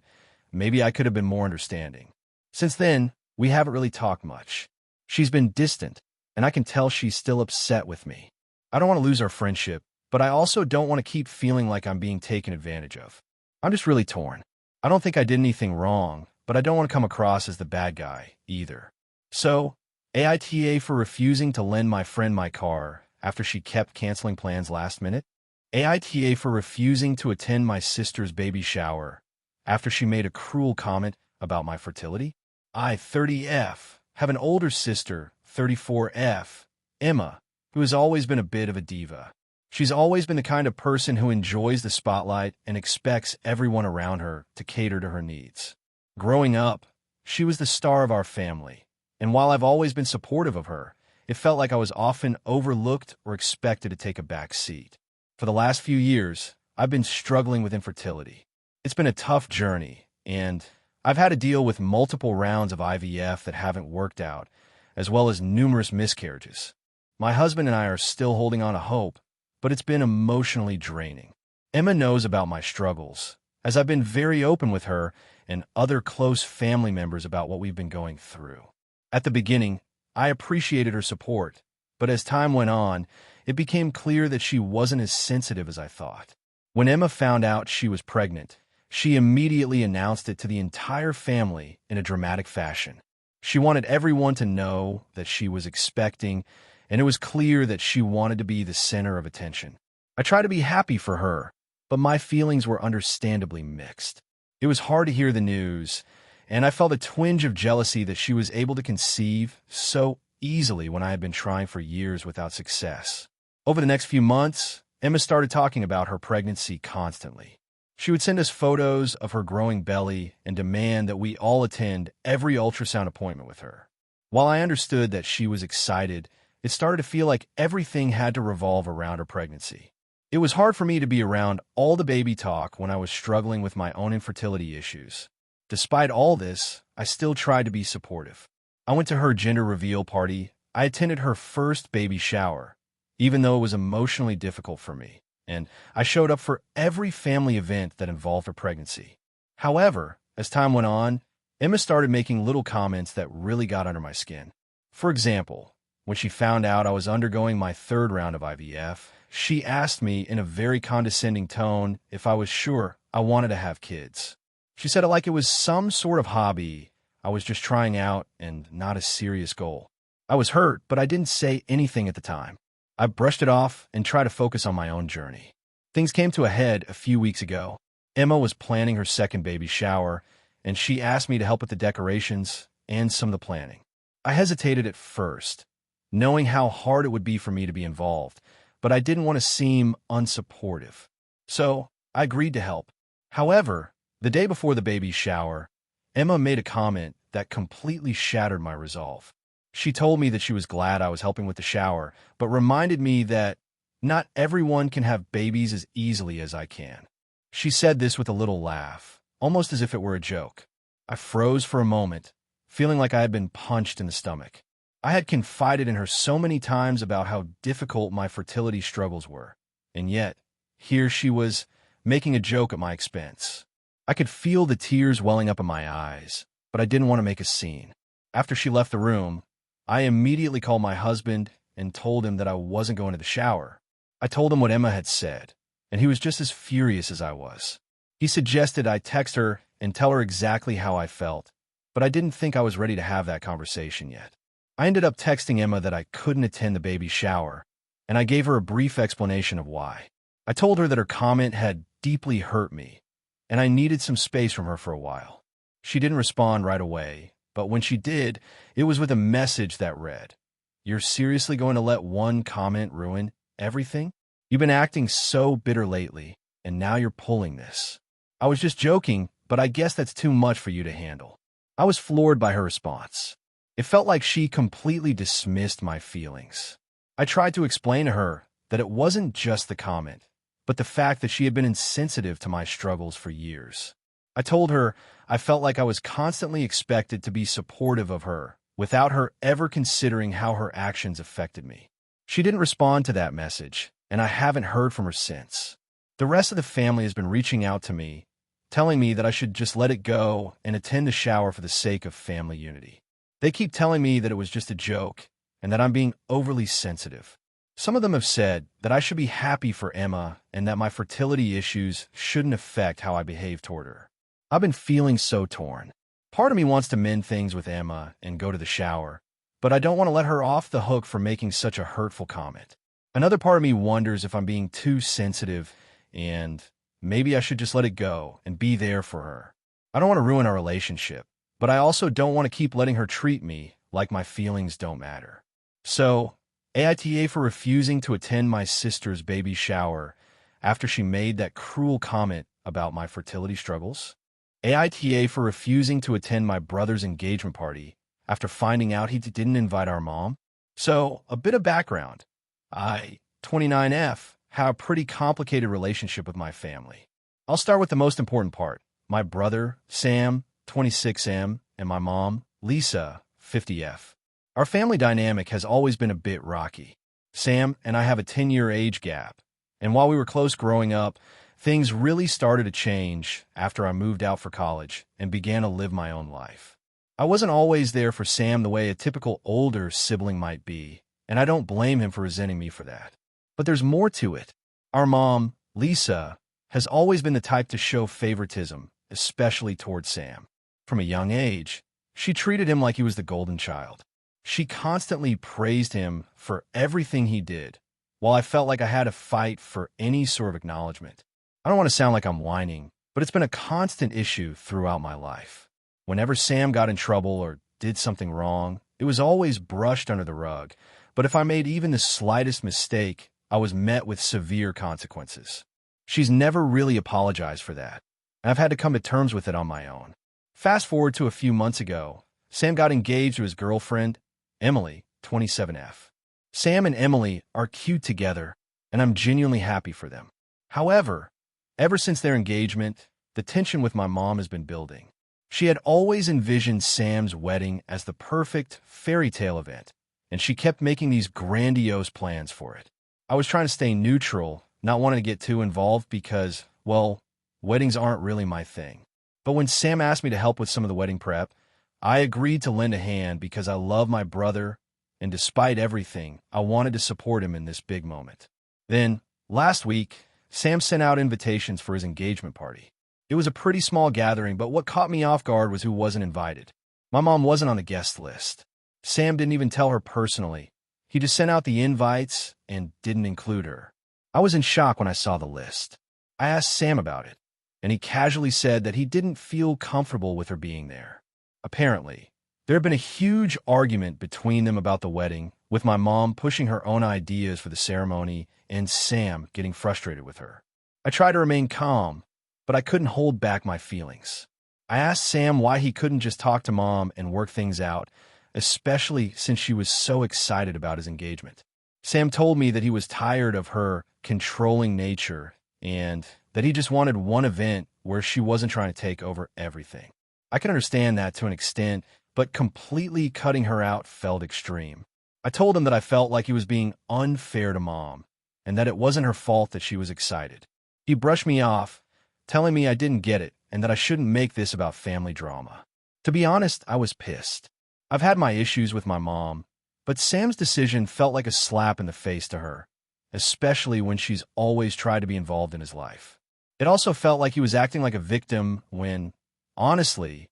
maybe I could have been more understanding. Since then, we haven't really talked much. She's been distant, and I can tell she's still upset with me. I don't want to lose our friendship, but I also don't want to keep feeling like I'm being taken advantage of. I'm just really torn. I don't think I did anything wrong, but I don't want to come across as the bad guy either. So, AITA for refusing to lend my friend my car after she kept canceling plans last minute. AITA for refusing to attend my sister's baby shower after she made a cruel comment about my fertility. I, 30F, have an older sister, 34F, Emma, who has always been a bit of a diva. She's always been the kind of person who enjoys the spotlight and expects everyone around her to cater to her needs. Growing up, she was the star of our family, and while I've always been supportive of her, it felt like I was often overlooked or expected to take a back seat. For the last few years, I've been struggling with infertility. It's been a tough journey, and I've had to deal with multiple rounds of IVF that haven't worked out, as well as numerous miscarriages. My husband and I are still holding on to hope, but it's been emotionally draining. Emma knows about my struggles, as I've been very open with her and other close family members about what we've been going through. At the beginning, I appreciated her support, but as time went on, it became clear that she wasn't as sensitive as I thought. When Emma found out she was pregnant, she immediately announced it to the entire family in a dramatic fashion. She wanted everyone to know that she was expecting, and it was clear that she wanted to be the center of attention. I tried to be happy for her, but my feelings were understandably mixed. It was hard to hear the news, and I felt a twinge of jealousy that she was able to conceive so easily when I had been trying for years without success. Over the next few months, Emma started talking about her pregnancy constantly. She would send us photos of her growing belly and demand that we all attend every ultrasound appointment with her. While I understood that she was excited, it started to feel like everything had to revolve around her pregnancy. It was hard for me to be around all the baby talk when I was struggling with my own infertility issues. Despite all this, I still tried to be supportive. I went to her gender reveal party. I attended her first baby shower, even though it was emotionally difficult for me, and I showed up for every family event that involved her pregnancy. However, as time went on, Emma started making little comments that really got under my skin. For example, when she found out I was undergoing my third round of IVF, she asked me in a very condescending tone if I was sure I wanted to have kids. She said it like it was some sort of hobby I was just trying out and not a serious goal. I was hurt, but I didn't say anything at the time. I brushed it off and tried to focus on my own journey. Things came to a head a few weeks ago. Emma was planning her second baby shower, and she asked me to help with the decorations and some of the planning. I hesitated at first, knowing how hard it would be for me to be involved, but I didn't want to seem unsupportive. So I agreed to help. However, the day before the baby shower, Emma made a comment that completely shattered my resolve. She told me that she was glad I was helping with the shower, but reminded me that not everyone can have babies as easily as I can. She said this with a little laugh, almost as if it were a joke. I froze for a moment, feeling like I had been punched in the stomach. I had confided in her so many times about how difficult my fertility struggles were, and yet, here she was, making a joke at my expense. I could feel the tears welling up in my eyes, but I didn't want to make a scene. After she left the room, I immediately called my husband and told him that I wasn't going to the shower. I told him what Emma had said, and he was just as furious as I was. He suggested I text her and tell her exactly how I felt, but I didn't think I was ready to have that conversation yet. I ended up texting Emma that I couldn't attend the baby shower, and I gave her a brief explanation of why. I told her that her comment had deeply hurt me, and I needed some space from her for a while. She didn't respond right away, but when she did, it was with a message that read, "You're seriously going to let one comment ruin everything? You've been acting so bitter lately, and now you're pulling this." I was just joking, but I guess that's too much for you to handle. I was floored by her response. It felt like she completely dismissed my feelings. I tried to explain to her that it wasn't just the comment, but the fact that she had been insensitive to my struggles for years. I told her I felt like I was constantly expected to be supportive of her, without her ever considering how her actions affected me. She didn't respond to that message, and I haven't heard from her since. The rest of the family has been reaching out to me, telling me that I should just let it go and attend the shower for the sake of family unity. They keep telling me that it was just a joke and that I'm being overly sensitive. Some of them have said that I should be happy for Emma and that my fertility issues shouldn't affect how I behave toward her. I've been feeling so torn. Part of me wants to mend things with Emma and go to the shower, but I don't want to let her off the hook for making such a hurtful comment. Another part of me wonders if I'm being too sensitive and maybe I should just let it go and be there for her. I don't want to ruin our relationship, but I also don't want to keep letting her treat me like my feelings don't matter. So, AITA for refusing to attend my sister's baby shower after she made that cruel comment about my fertility struggles. AITA for refusing to attend my brother's engagement party after finding out he didn't invite our mom. So, a bit of background. I, 29F, have a pretty complicated relationship with my family. I'll start with the most important part. My brother, Sam, 26M, and my mom, Lisa, 50F. Our family dynamic has always been a bit rocky. Sam and I have a 10-year age gap, and while we were close growing up, things really started to change after I moved out for college and began to live my own life. I wasn't always there for Sam the way a typical older sibling might be, and I don't blame him for resenting me for that. But there's more to it. Our mom, Lisa, has always been the type to show favoritism, especially towards Sam. From a young age, she treated him like he was the golden child. She constantly praised him for everything he did, while I felt like I had to fight for any sort of acknowledgement. I don't want to sound like I'm whining, but it's been a constant issue throughout my life. Whenever Sam got in trouble or did something wrong, it was always brushed under the rug, but if I made even the slightest mistake, I was met with severe consequences. She's never really apologized for that, and I've had to come to terms with it on my own. Fast forward to a few months ago, Sam got engaged to his girlfriend, Emily, 27F. Sam and Emily are cute together, and I'm genuinely happy for them. However, ever since their engagement, the tension with my mom has been building. She had always envisioned Sam's wedding as the perfect fairy tale event, and she kept making these grandiose plans for it. I was trying to stay neutral, not wanting to get too involved because, well, weddings aren't really my thing. But when Sam asked me to help with some of the wedding prep, I agreed to lend a hand because I love my brother, and despite everything, I wanted to support him in this big moment. Then, last week, Sam sent out invitations for his engagement party. It was a pretty small gathering, but what caught me off guard was who wasn't invited. My mom wasn't on the guest list. Sam didn't even tell her personally. He just sent out the invites and didn't include her. I was in shock when I saw the list. I asked Sam about it, and he casually said that he didn't feel comfortable with her being there. Apparently, there had been a huge argument between them about the wedding, with my mom pushing her own ideas for the ceremony and Sam getting frustrated with her. I tried to remain calm, but I couldn't hold back my feelings. I asked Sam why he couldn't just talk to Mom and work things out, especially since she was so excited about his engagement. Sam told me that he was tired of her controlling nature and that he just wanted one event where she wasn't trying to take over everything. I can understand that to an extent, but completely cutting her out felt extreme. I told him that I felt like he was being unfair to Mom and that it wasn't her fault that she was excited. He brushed me off, telling me I didn't get it and that I shouldn't make this about family drama. To be honest, I was pissed. I've had my issues with my mom, but Sam's decision felt like a slap in the face to her, especially when she's always tried to be involved in his life. It also felt like he was acting like a victim when, honestly,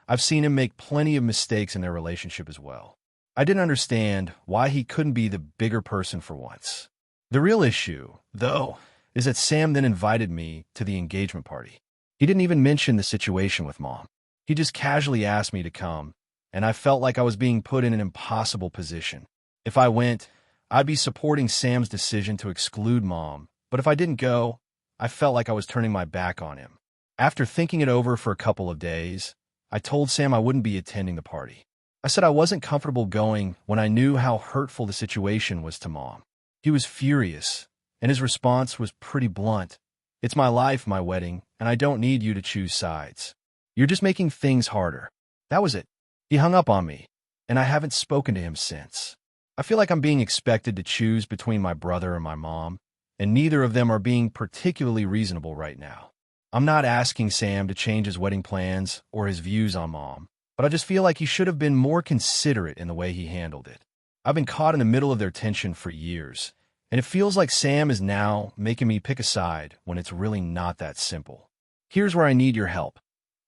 I've seen him make plenty of mistakes in their relationship as well. I didn't understand why he couldn't be the bigger person for once. The real issue, though, is that Sam then invited me to the engagement party. He didn't even mention the situation with Mom. He just casually asked me to come, and I felt like I was being put in an impossible position. If I went, I'd be supporting Sam's decision to exclude Mom, but if I didn't go, I felt like I was turning my back on him. After thinking it over for a couple of days, I told Sam I wouldn't be attending the party. I said I wasn't comfortable going when I knew how hurtful the situation was to Mom. He was furious, and his response was pretty blunt. "It's my life, my wedding, and I don't need you to choose sides. You're just making things harder." That was it. He hung up on me, and I haven't spoken to him since. I feel like I'm being expected to choose between my brother and my mom, and neither of them are being particularly reasonable right now. I'm not asking Sam to change his wedding plans or his views on Mom, but I just feel like he should have been more considerate in the way he handled it. I've been caught in the middle of their tension for years, and it feels like Sam is now making me pick a side when it's really not that simple. Here's where I need your help.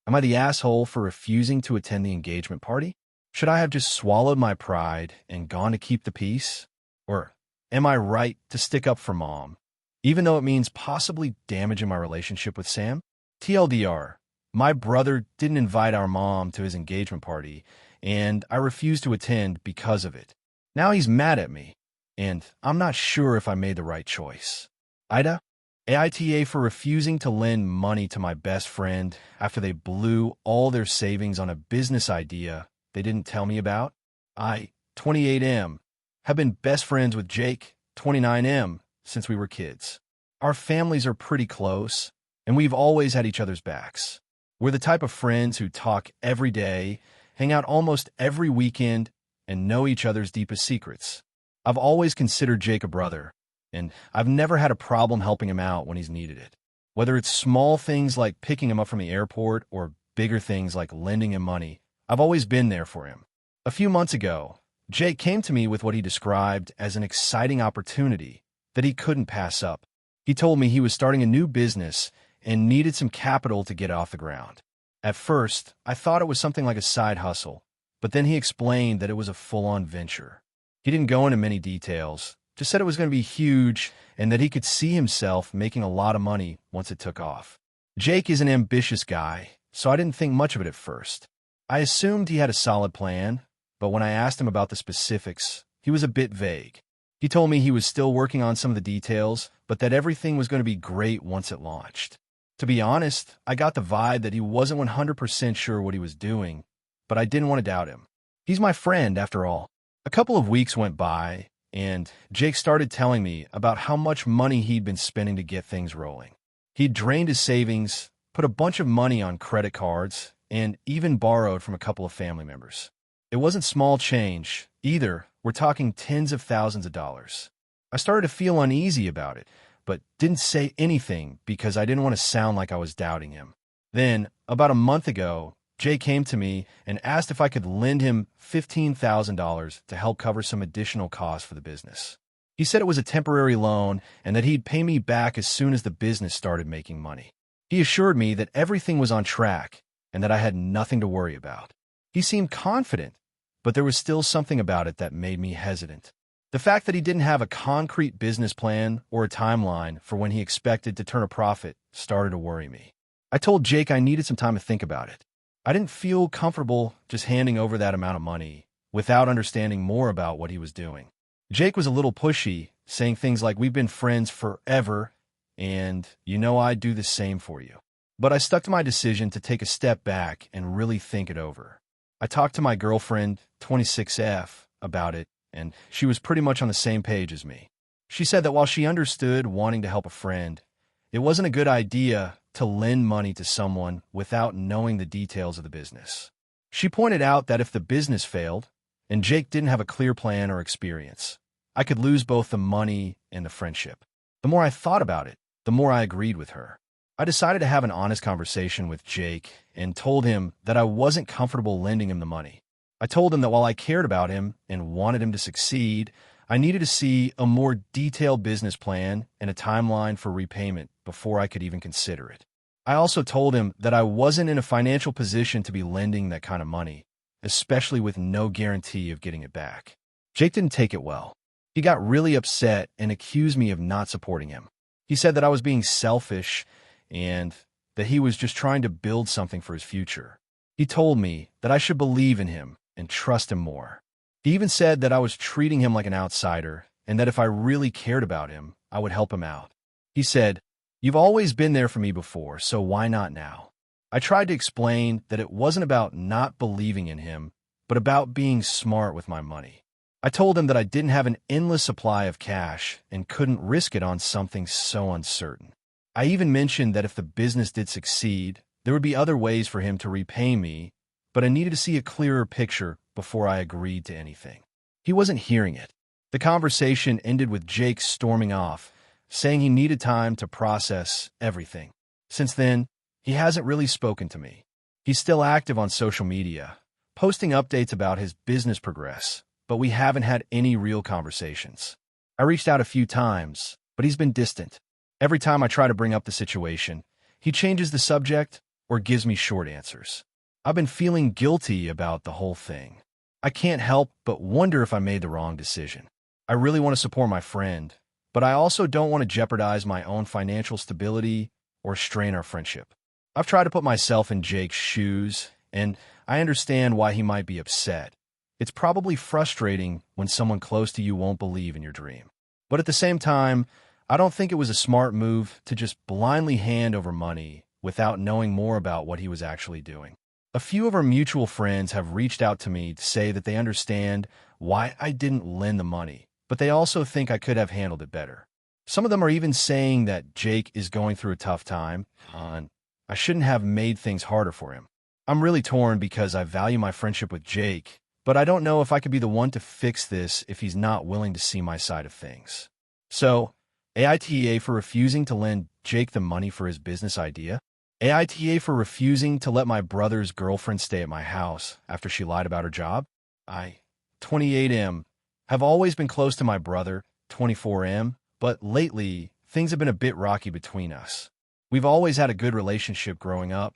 Am I the asshole for refusing to attend the engagement party? Should I have just swallowed my pride and gone to keep the peace? Or am I right to stick up for Mom, even though it means possibly damaging my relationship with Sam? TLDR, my brother didn't invite our mom to his engagement party, and I refused to attend because of it. Now he's mad at me, and I'm not sure if I made the right choice. AITA? AITA for refusing to lend money to my best friend after they blew all their savings on a business idea they didn't tell me about. I, 28M, have been best friends with Jake, 29M, since we were kids. Our families are pretty close, and we've always had each other's backs. We're the type of friends who talk every day, hang out almost every weekend, and know each other's deepest secrets. I've always considered Jake a brother, and I've never had a problem helping him out when he's needed it. Whether it's small things like picking him up from the airport or bigger things like lending him money, I've always been there for him. A few months ago, Jake came to me with what he described as an exciting opportunity that he couldn't pass up. He told me he was starting a new business and needed some capital to get off the ground. At first, I thought it was something like a side hustle, but then he explained that it was a full-on venture. He didn't go into many details, just said it was going to be huge and that he could see himself making a lot of money once it took off. Jake is an ambitious guy, so I didn't think much of it at first. I assumed he had a solid plan, but when I asked him about the specifics, he was a bit vague. He told me he was still working on some of the details, but that everything was going to be great once it launched. To be honest, I got the vibe that he wasn't 100% sure what he was doing, but I didn't want to doubt him. He's my friend, after all. A couple of weeks went by, and Jake started telling me about how much money he'd been spending to get things rolling. He'd drained his savings, put a bunch of money on credit cards, and even borrowed from a couple of family members. It wasn't small change, either. We're talking tens of thousands of dollars. I started to feel uneasy about it, but didn't say anything because I didn't want to sound like I was doubting him. Then, about a month ago, Jay came to me and asked if I could lend him $15,000 to help cover some additional costs for the business. He said it was a temporary loan and that he'd pay me back as soon as the business started making money. He assured me that everything was on track and that I had nothing to worry about. He seemed confident, but there was still something about it that made me hesitant. The fact that he didn't have a concrete business plan or a timeline for when he expected to turn a profit started to worry me. I told Jake I needed some time to think about it. I didn't feel comfortable just handing over that amount of money without understanding more about what he was doing. Jake was a little pushy, saying things like, "We've been friends forever, and you know I'd do the same for you." But I stuck to my decision to take a step back and really think it over. I talked to my girlfriend, 26F, about it, and she was pretty much on the same page as me. She said that while she understood wanting to help a friend, it wasn't a good idea to lend money to someone without knowing the details of the business. She pointed out that if the business failed, and Jake didn't have a clear plan or experience, I could lose both the money and the friendship. The more I thought about it, the more I agreed with her. I decided to have an honest conversation with Jake and told him that I wasn't comfortable lending him the money. I told him that while I cared about him and wanted him to succeed, I needed to see a more detailed business plan and a timeline for repayment before I could even consider it. I also told him that I wasn't in a financial position to be lending that kind of money, especially with no guarantee of getting it back. Jake didn't take it well. He got really upset and accused me of not supporting him. He said that I was being selfish and that he was just trying to build something for his future. He told me that I should believe in him and trust him more. He even said that I was treating him like an outsider and that if I really cared about him, I would help him out. He said, "You've always been there for me before, so why not now?" I tried to explain that it wasn't about not believing in him, but about being smart with my money. I told him that I didn't have an endless supply of cash and couldn't risk it on something so uncertain. I even mentioned that if the business did succeed, there would be other ways for him to repay me, but I needed to see a clearer picture before I agreed to anything. He wasn't hearing it. The conversation ended with Jake storming off, saying he needed time to process everything. Since then, he hasn't really spoken to me. He's still active on social media, posting updates about his business progress, but we haven't had any real conversations. I reached out a few times, but he's been distant. Every time I try to bring up the situation, he changes the subject or gives me short answers. I've been feeling guilty about the whole thing. I can't help but wonder if I made the wrong decision. I really want to support my friend, but I also don't want to jeopardize my own financial stability or strain our friendship. I've tried to put myself in Jake's shoes, and I understand why he might be upset. It's probably frustrating when someone close to you won't believe in your dream. But at the same time, I don't think it was a smart move to just blindly hand over money without knowing more about what he was actually doing. A few of our mutual friends have reached out to me to say that they understand why I didn't lend the money, but they also think I could have handled it better. Some of them are even saying that Jake is going through a tough time, and I shouldn't have made things harder for him. I'm really torn because I value my friendship with Jake, but I don't know if I could be the one to fix this if he's not willing to see my side of things. So, AITA for refusing to lend Jake the money for his business idea. AITA for refusing to let my brother's girlfriend stay at my house after she lied about her job. I, 28M, have always been close to my brother, 24M, but lately, things have been a bit rocky between us. We've always had a good relationship growing up,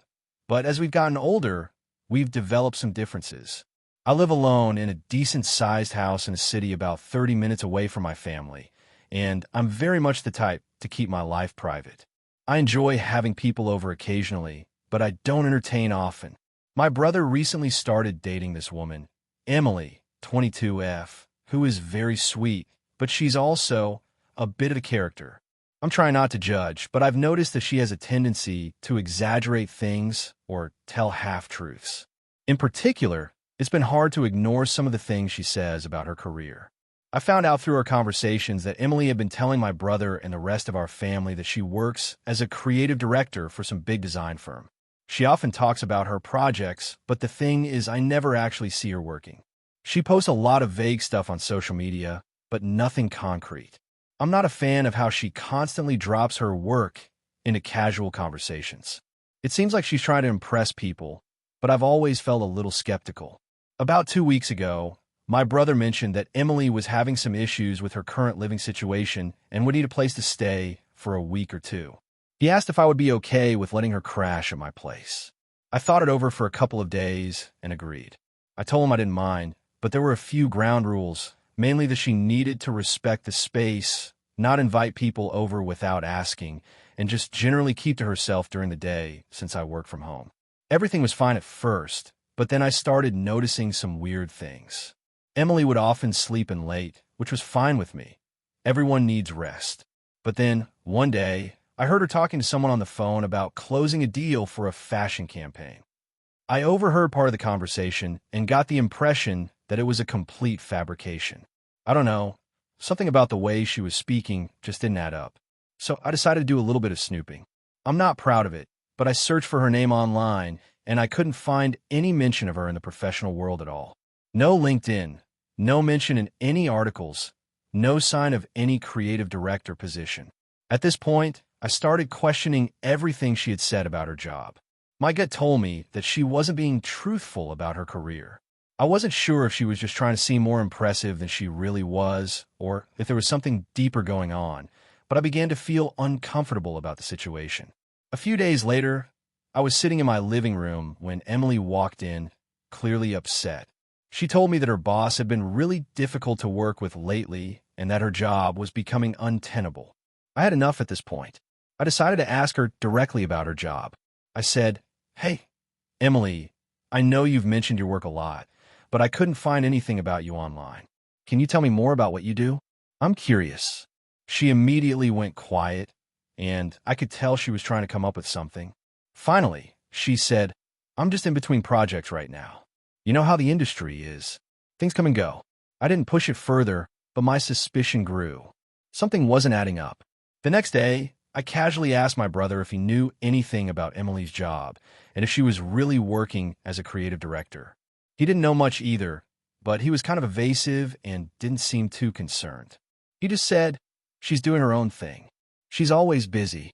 but as we've gotten older, we've developed some differences. I live alone in a decent-sized house in a city about 30 minutes away from my family, and I'm very much the type to keep my life private. I enjoy having people over occasionally, but I don't entertain often. My brother recently started dating this woman, Emily, 22F, who is very sweet, but she's also a bit of a character. I'm trying not to judge, but I've noticed that she has a tendency to exaggerate things or tell half-truths. In particular, it's been hard to ignore some of the things she says about her career. I found out through our conversations that Emily had been telling my brother and the rest of our family that she works as a creative director for some big design firm. She often talks about her projects, but the thing is I never actually see her working. She posts a lot of vague stuff on social media, but nothing concrete. I'm not a fan of how she constantly drops her work into casual conversations. It seems like she's trying to impress people, but I've always felt a little skeptical. About 2 weeks ago, my brother mentioned that Emily was having some issues with her current living situation and would need a place to stay for a week or two. He asked if I would be okay with letting her crash at my place. I thought it over for a couple of days and agreed. I told him I didn't mind, but there were a few ground rules, mainly that she needed to respect the space, not invite people over without asking, and just generally keep to herself during the day since I work from home. Everything was fine at first, but then I started noticing some weird things. Emily would often sleep in late, which was fine with me. Everyone needs rest. But then, one day, I heard her talking to someone on the phone about closing a deal for a fashion campaign. I overheard part of the conversation and got the impression that it was a complete fabrication. I don't know, something about the way she was speaking just didn't add up. So I decided to do a little bit of snooping. I'm not proud of it, but I searched for her name online, and I couldn't find any mention of her in the professional world at all. No LinkedIn, no mention in any articles, no sign of any creative director position. At this point, I started questioning everything she had said about her job. My gut told me that she wasn't being truthful about her career. I wasn't sure if she was just trying to seem more impressive than she really was, or if there was something deeper going on, but I began to feel uncomfortable about the situation. A few days later, I was sitting in my living room when Emily walked in, clearly upset. She told me that her boss had been really difficult to work with lately and that her job was becoming untenable. I had enough at this point. I decided to ask her directly about her job. I said, "Hey, Emily, I know you've mentioned your work a lot, but I couldn't find anything about you online. Can you tell me more about what you do? I'm curious." She immediately went quiet, and I could tell she was trying to come up with something. Finally, she said, "I'm just in between projects right now. You know how the industry is. Things come and go." I didn't push it further, but my suspicion grew. Something wasn't adding up. The next day, I casually asked my brother if he knew anything about Emily's job and if she was really working as a creative director. He didn't know much either, but he was kind of evasive and didn't seem too concerned. He just said, "She's doing her own thing. She's always busy."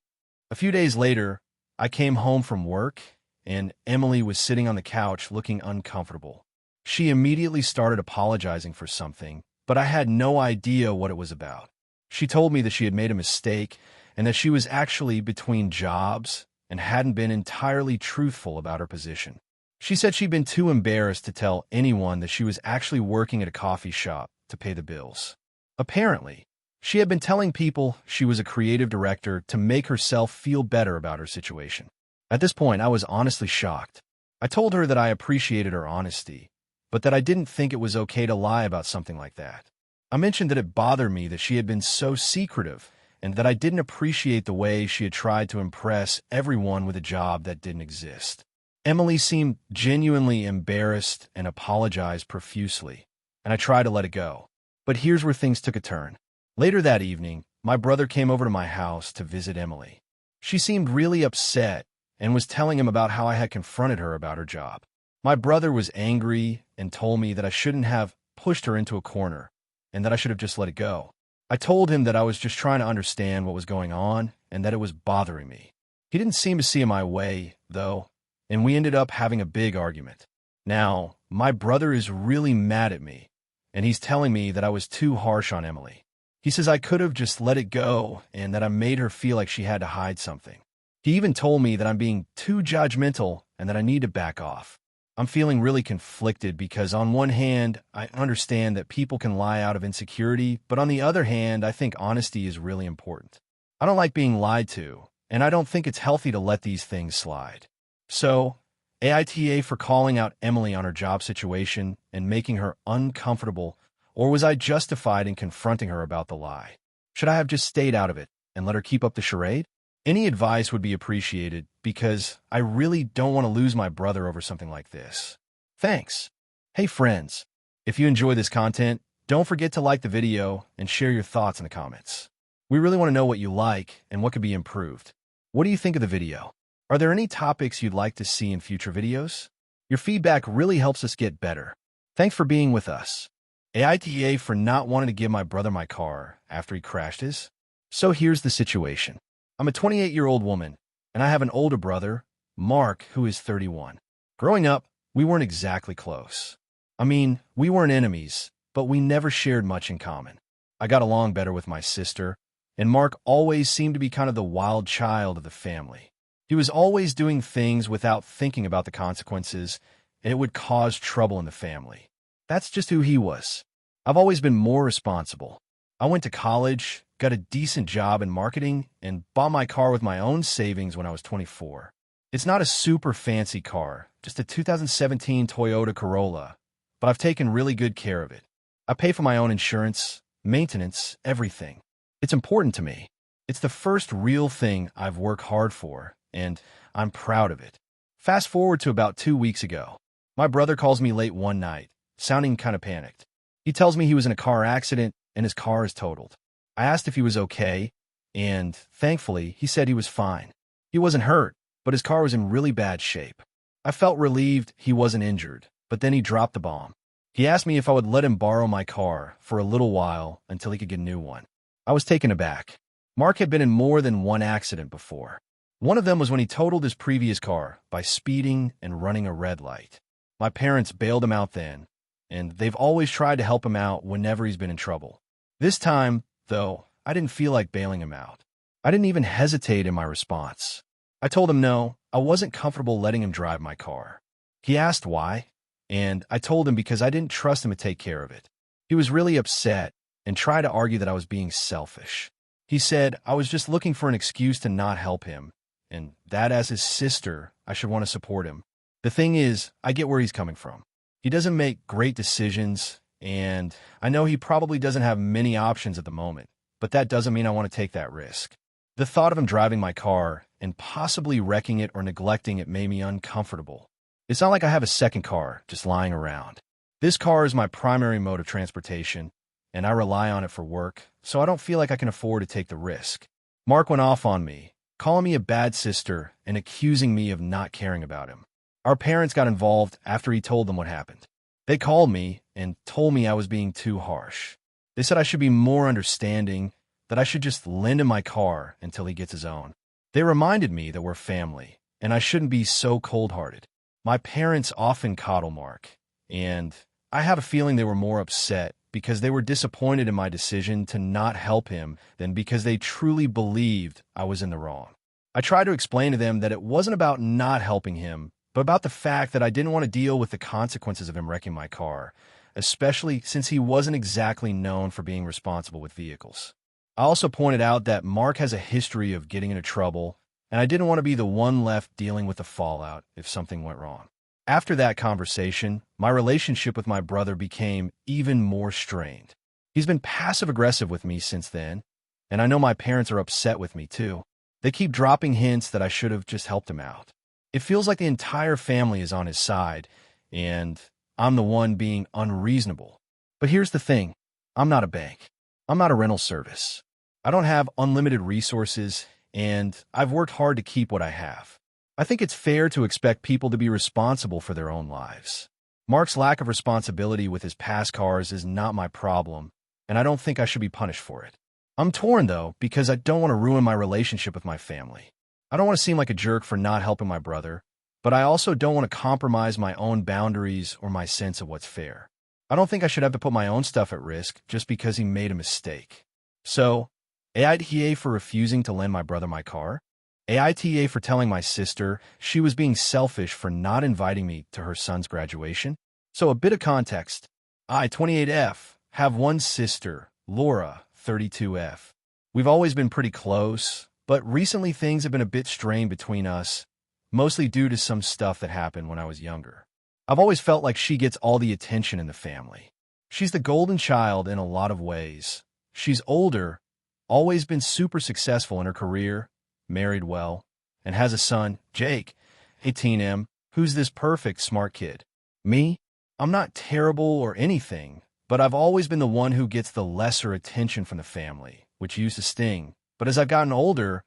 A few days later, I came home from work, and Emily was sitting on the couch looking uncomfortable. She immediately started apologizing for something, but I had no idea what it was about. She told me that she had made a mistake and that she was actually between jobs and hadn't been entirely truthful about her position. She said she'd been too embarrassed to tell anyone that she was actually working at a coffee shop to pay the bills. Apparently, she had been telling people she was a creative director to make herself feel better about her situation. At this point, I was honestly shocked. I told her that I appreciated her honesty, but that I didn't think it was okay to lie about something like that. I mentioned that it bothered me that she had been so secretive and that I didn't appreciate the way she had tried to impress everyone with a job that didn't exist. Emily seemed genuinely embarrassed and apologized profusely, and I tried to let it go. But here's where things took a turn. Later that evening, my brother came over to my house to visit Emily. She seemed really upset and was telling him about how I had confronted her about her job. My brother was angry and told me that I shouldn't have pushed her into a corner and that I should have just let it go. I told him that I was just trying to understand what was going on and that it was bothering me. He didn't seem to see my way, though, and we ended up having a big argument. Now, my brother is really mad at me, and he's telling me that I was too harsh on Emily. He says I could have just let it go and that I made her feel like she had to hide something. He even told me that I'm being too judgmental and that I need to back off. I'm feeling really conflicted because on one hand, I understand that people can lie out of insecurity, but on the other hand, I think honesty is really important. I don't like being lied to, and I don't think it's healthy to let these things slide. So, AITA for calling out Emily on her job situation and making her uncomfortable, or was I justified in confronting her about the lie? Should I have just stayed out of it and let her keep up the charade? Any advice would be appreciated because I really don't want to lose my brother over something like this. Thanks. Hey friends, if you enjoy this content, don't forget to like the video and share your thoughts in the comments. We really want to know what you like and what could be improved. What do you think of the video? Are there any topics you'd like to see in future videos? Your feedback really helps us get better. Thanks for being with us. AITA for not wanting to give my brother my car after he crashed his. So here's the situation. I'm a 28-year-old woman, and I have an older brother, Mark, who is 31. Growing up, we weren't exactly close. I mean, we weren't enemies, but we never shared much in common. I got along better with my sister, and Mark always seemed to be kind of the wild child of the family. He was always doing things without thinking about the consequences, and it would cause trouble in the family. That's just who he was. I've always been more responsible. I went to college, got a decent job in marketing, and bought my car with my own savings when I was 24. It's not a super fancy car, just a 2017 Toyota Corolla, but I've taken really good care of it. I pay for my own insurance, maintenance, everything. It's important to me. It's the first real thing I've worked hard for, and I'm proud of it. Fast forward to about 2 weeks ago. My brother calls me late one night, sounding kind of panicked. He tells me he was in a car accident and his car is totaled. I asked if he was okay, and thankfully, he said he was fine. He wasn't hurt, but his car was in really bad shape. I felt relieved he wasn't injured, but then he dropped the bomb. He asked me if I would let him borrow my car for a little while until he could get a new one. I was taken aback. Mark had been in more than one accident before. One of them was when he totaled his previous car by speeding and running a red light. My parents bailed him out then, and they've always tried to help him out whenever he's been in trouble. This time, though, I didn't feel like bailing him out. I didn't even hesitate in my response. I told him no, I wasn't comfortable letting him drive my car. He asked why, and I told him because I didn't trust him to take care of it. He was really upset and tried to argue that I was being selfish. He said I was just looking for an excuse to not help him, and that as his sister, I should want to support him. The thing is, I get where he's coming from. He doesn't make great decisions, and I know he probably doesn't have many options at the moment, but that doesn't mean I want to take that risk. The thought of him driving my car and possibly wrecking it or neglecting it made me uncomfortable. It's not like I have a second car just lying around. This car is my primary mode of transportation, and I rely on it for work, so I don't feel like I can afford to take the risk. Mark went off on me, calling me a bad sister and accusing me of not caring about him. Our parents got involved after he told them what happened. They called me and told me I was being too harsh. They said I should be more understanding, that I should just lend him my car until he gets his own. They reminded me that we're family, and I shouldn't be so cold-hearted. My parents often coddle Mark, and I have a feeling they were more upset because they were disappointed in my decision to not help him than because they truly believed I was in the wrong. I tried to explain to them that it wasn't about not helping him, but about the fact that I didn't want to deal with the consequences of him wrecking my car, especially since he wasn't exactly known for being responsible with vehicles. I also pointed out that Mark has a history of getting into trouble, and I didn't want to be the one left dealing with the fallout if something went wrong. After that conversation, my relationship with my brother became even more strained. He's been passive-aggressive with me since then, and I know my parents are upset with me too. They keep dropping hints that I should have just helped him out. It feels like the entire family is on his side, and I'm the one being unreasonable. But here's the thing. I'm not a bank. I'm not a rental service. I don't have unlimited resources, and I've worked hard to keep what I have. I think it's fair to expect people to be responsible for their own lives. Mark's lack of responsibility with his past cars is not my problem, and I don't think I should be punished for it. I'm torn, though, because I don't want to ruin my relationship with my family. I don't want to seem like a jerk for not helping my brother, but I also don't want to compromise my own boundaries or my sense of what's fair. I don't think I should have to put my own stuff at risk just because he made a mistake. So, AITA for refusing to lend my brother my car, AITA for telling my sister she was being selfish for not inviting me to her son's graduation. So a bit of context. I, 28F, have one sister, Laura, 32F. We've always been pretty close, but recently things have been a bit strained between us, mostly due to some stuff that happened when I was younger. I've always felt like she gets all the attention in the family. She's the golden child in a lot of ways. She's older, always been super successful in her career, married well, and has a son, Jake, 18M, who's this perfect smart kid. Me? I'm not terrible or anything, but I've always been the one who gets the lesser attention from the family, which used to sting. But as I've gotten older,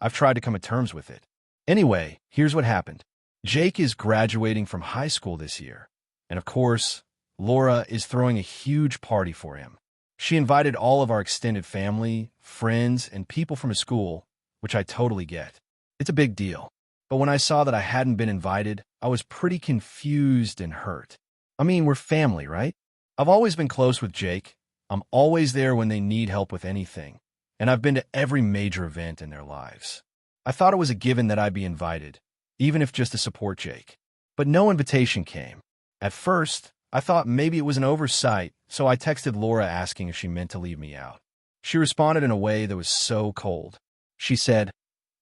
I've tried to come to terms with it. Anyway, here's what happened. Jake is graduating from high school this year, and of course, Laura is throwing a huge party for him. She invited all of our extended family, friends, and people from his school, which I totally get. It's a big deal. But when I saw that I hadn't been invited, I was pretty confused and hurt. I mean, we're family, right? I've always been close with Jake. I'm always there when they need help with anything, and I've been to every major event in their lives. I thought it was a given that I'd be invited, even if just to support Jake. But no invitation came. At first, I thought maybe it was an oversight, so I texted Laura asking if she meant to leave me out. She responded in a way that was so cold. She said,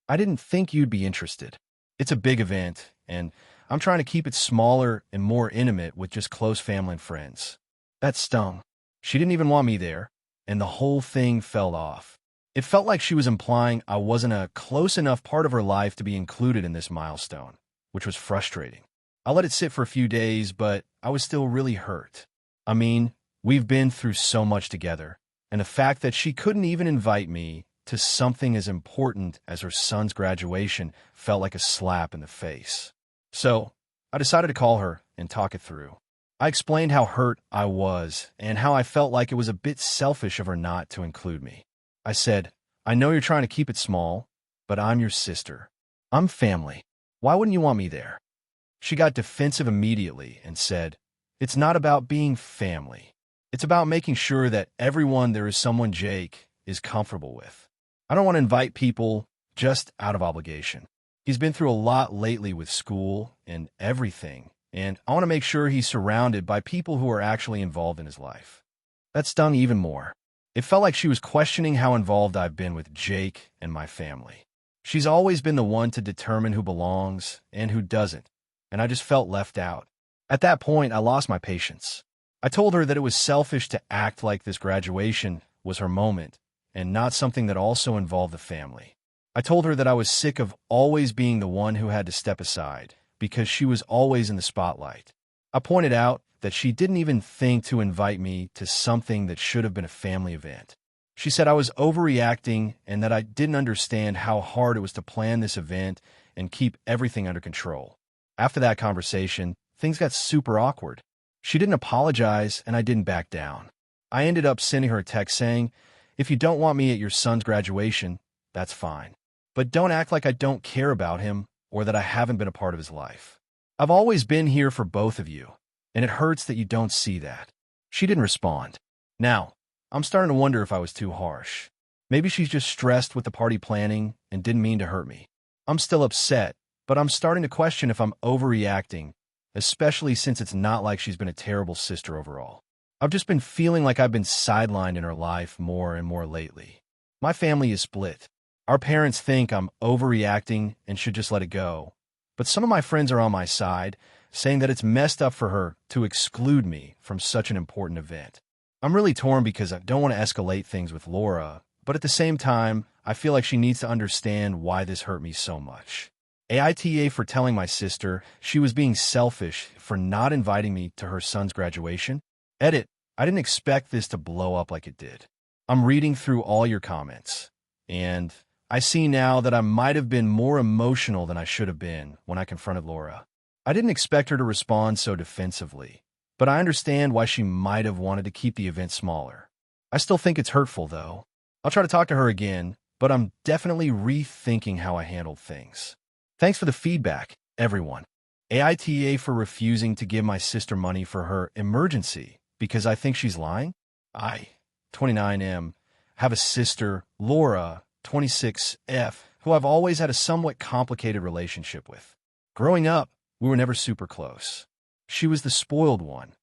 "I didn't think you'd be interested. It's a big event, and I'm trying to keep it smaller and more intimate with just close family and friends." That stung. She didn't even want me there, and the whole thing fell off. It felt like she was implying I wasn't a close enough part of her life to be included in this milestone, which was frustrating. I let it sit for a few days, but I was still really hurt. I mean, we've been through so much together, and the fact that she couldn't even invite me to something as important as her son's graduation felt like a slap in the face. So, I decided to call her and talk it through. I explained how hurt I was and how I felt like it was a bit selfish of her not to include me. I said, "I know you're trying to keep it small, but I'm your sister. I'm family. Why wouldn't you want me there?" She got defensive immediately and said, It's not about being family. It's about making sure that everyone there is someone Jake is comfortable with. I don't want to invite people just out of obligation. He's been through a lot lately with school and everything, and I want to make sure he's surrounded by people who are actually involved in his life. That stung even more. It felt like she was questioning how involved I've been with Jake and my family. She's always been the one to determine who belongs and who doesn't, and I just felt left out. At that point, I lost my patience. I told her that it was selfish to act like this graduation was her moment and not something that also involved the family. I told her that I was sick of always being the one who had to step aside because she was always in the spotlight. I pointed out that she didn't even think to invite me to something that should have been a family event. She said I was overreacting and that I didn't understand how hard it was to plan this event and keep everything under control. After that conversation, things got super awkward. She didn't apologize and I didn't back down. I ended up sending her a text saying, "If you don't want me at your son's graduation, that's fine. But don't act like I don't care about him or that I haven't been a part of his life. I've always been here for both of you, and it hurts that you don't see that." She didn't respond. Now, I'm starting to wonder if I was too harsh. Maybe she's just stressed with the party planning and didn't mean to hurt me. I'm still upset, but I'm starting to question if I'm overreacting, especially since it's not like she's been a terrible sister overall. I've just been feeling like I've been sidelined in her life more and more lately. My family is split. Our parents think I'm overreacting and should just let it go. But some of my friends are on my side, saying that it's messed up for her to exclude me from such an important event. I'm really torn because I don't want to escalate things with Laura, but at the same time, I feel like she needs to understand why this hurt me so much. AITA for telling my sister she was being selfish for not inviting me to her son's graduation. Edit, I didn't expect this to blow up like it did. I'm reading through all your comments, and I see now that I might have been more emotional than I should have been when I confronted Laura. I didn't expect her to respond so defensively, but I understand why she might have wanted to keep the event smaller. I still think it's hurtful, though. I'll try to talk to her again, but I'm definitely rethinking how I handled things. Thanks for the feedback, everyone. AITA for refusing to give my sister money for her emergency because I think she's lying. I, 29M, have a sister, Laura, 26F, who I've always had a somewhat complicated relationship with. Growing up, we were never super close. She was the spoiled one,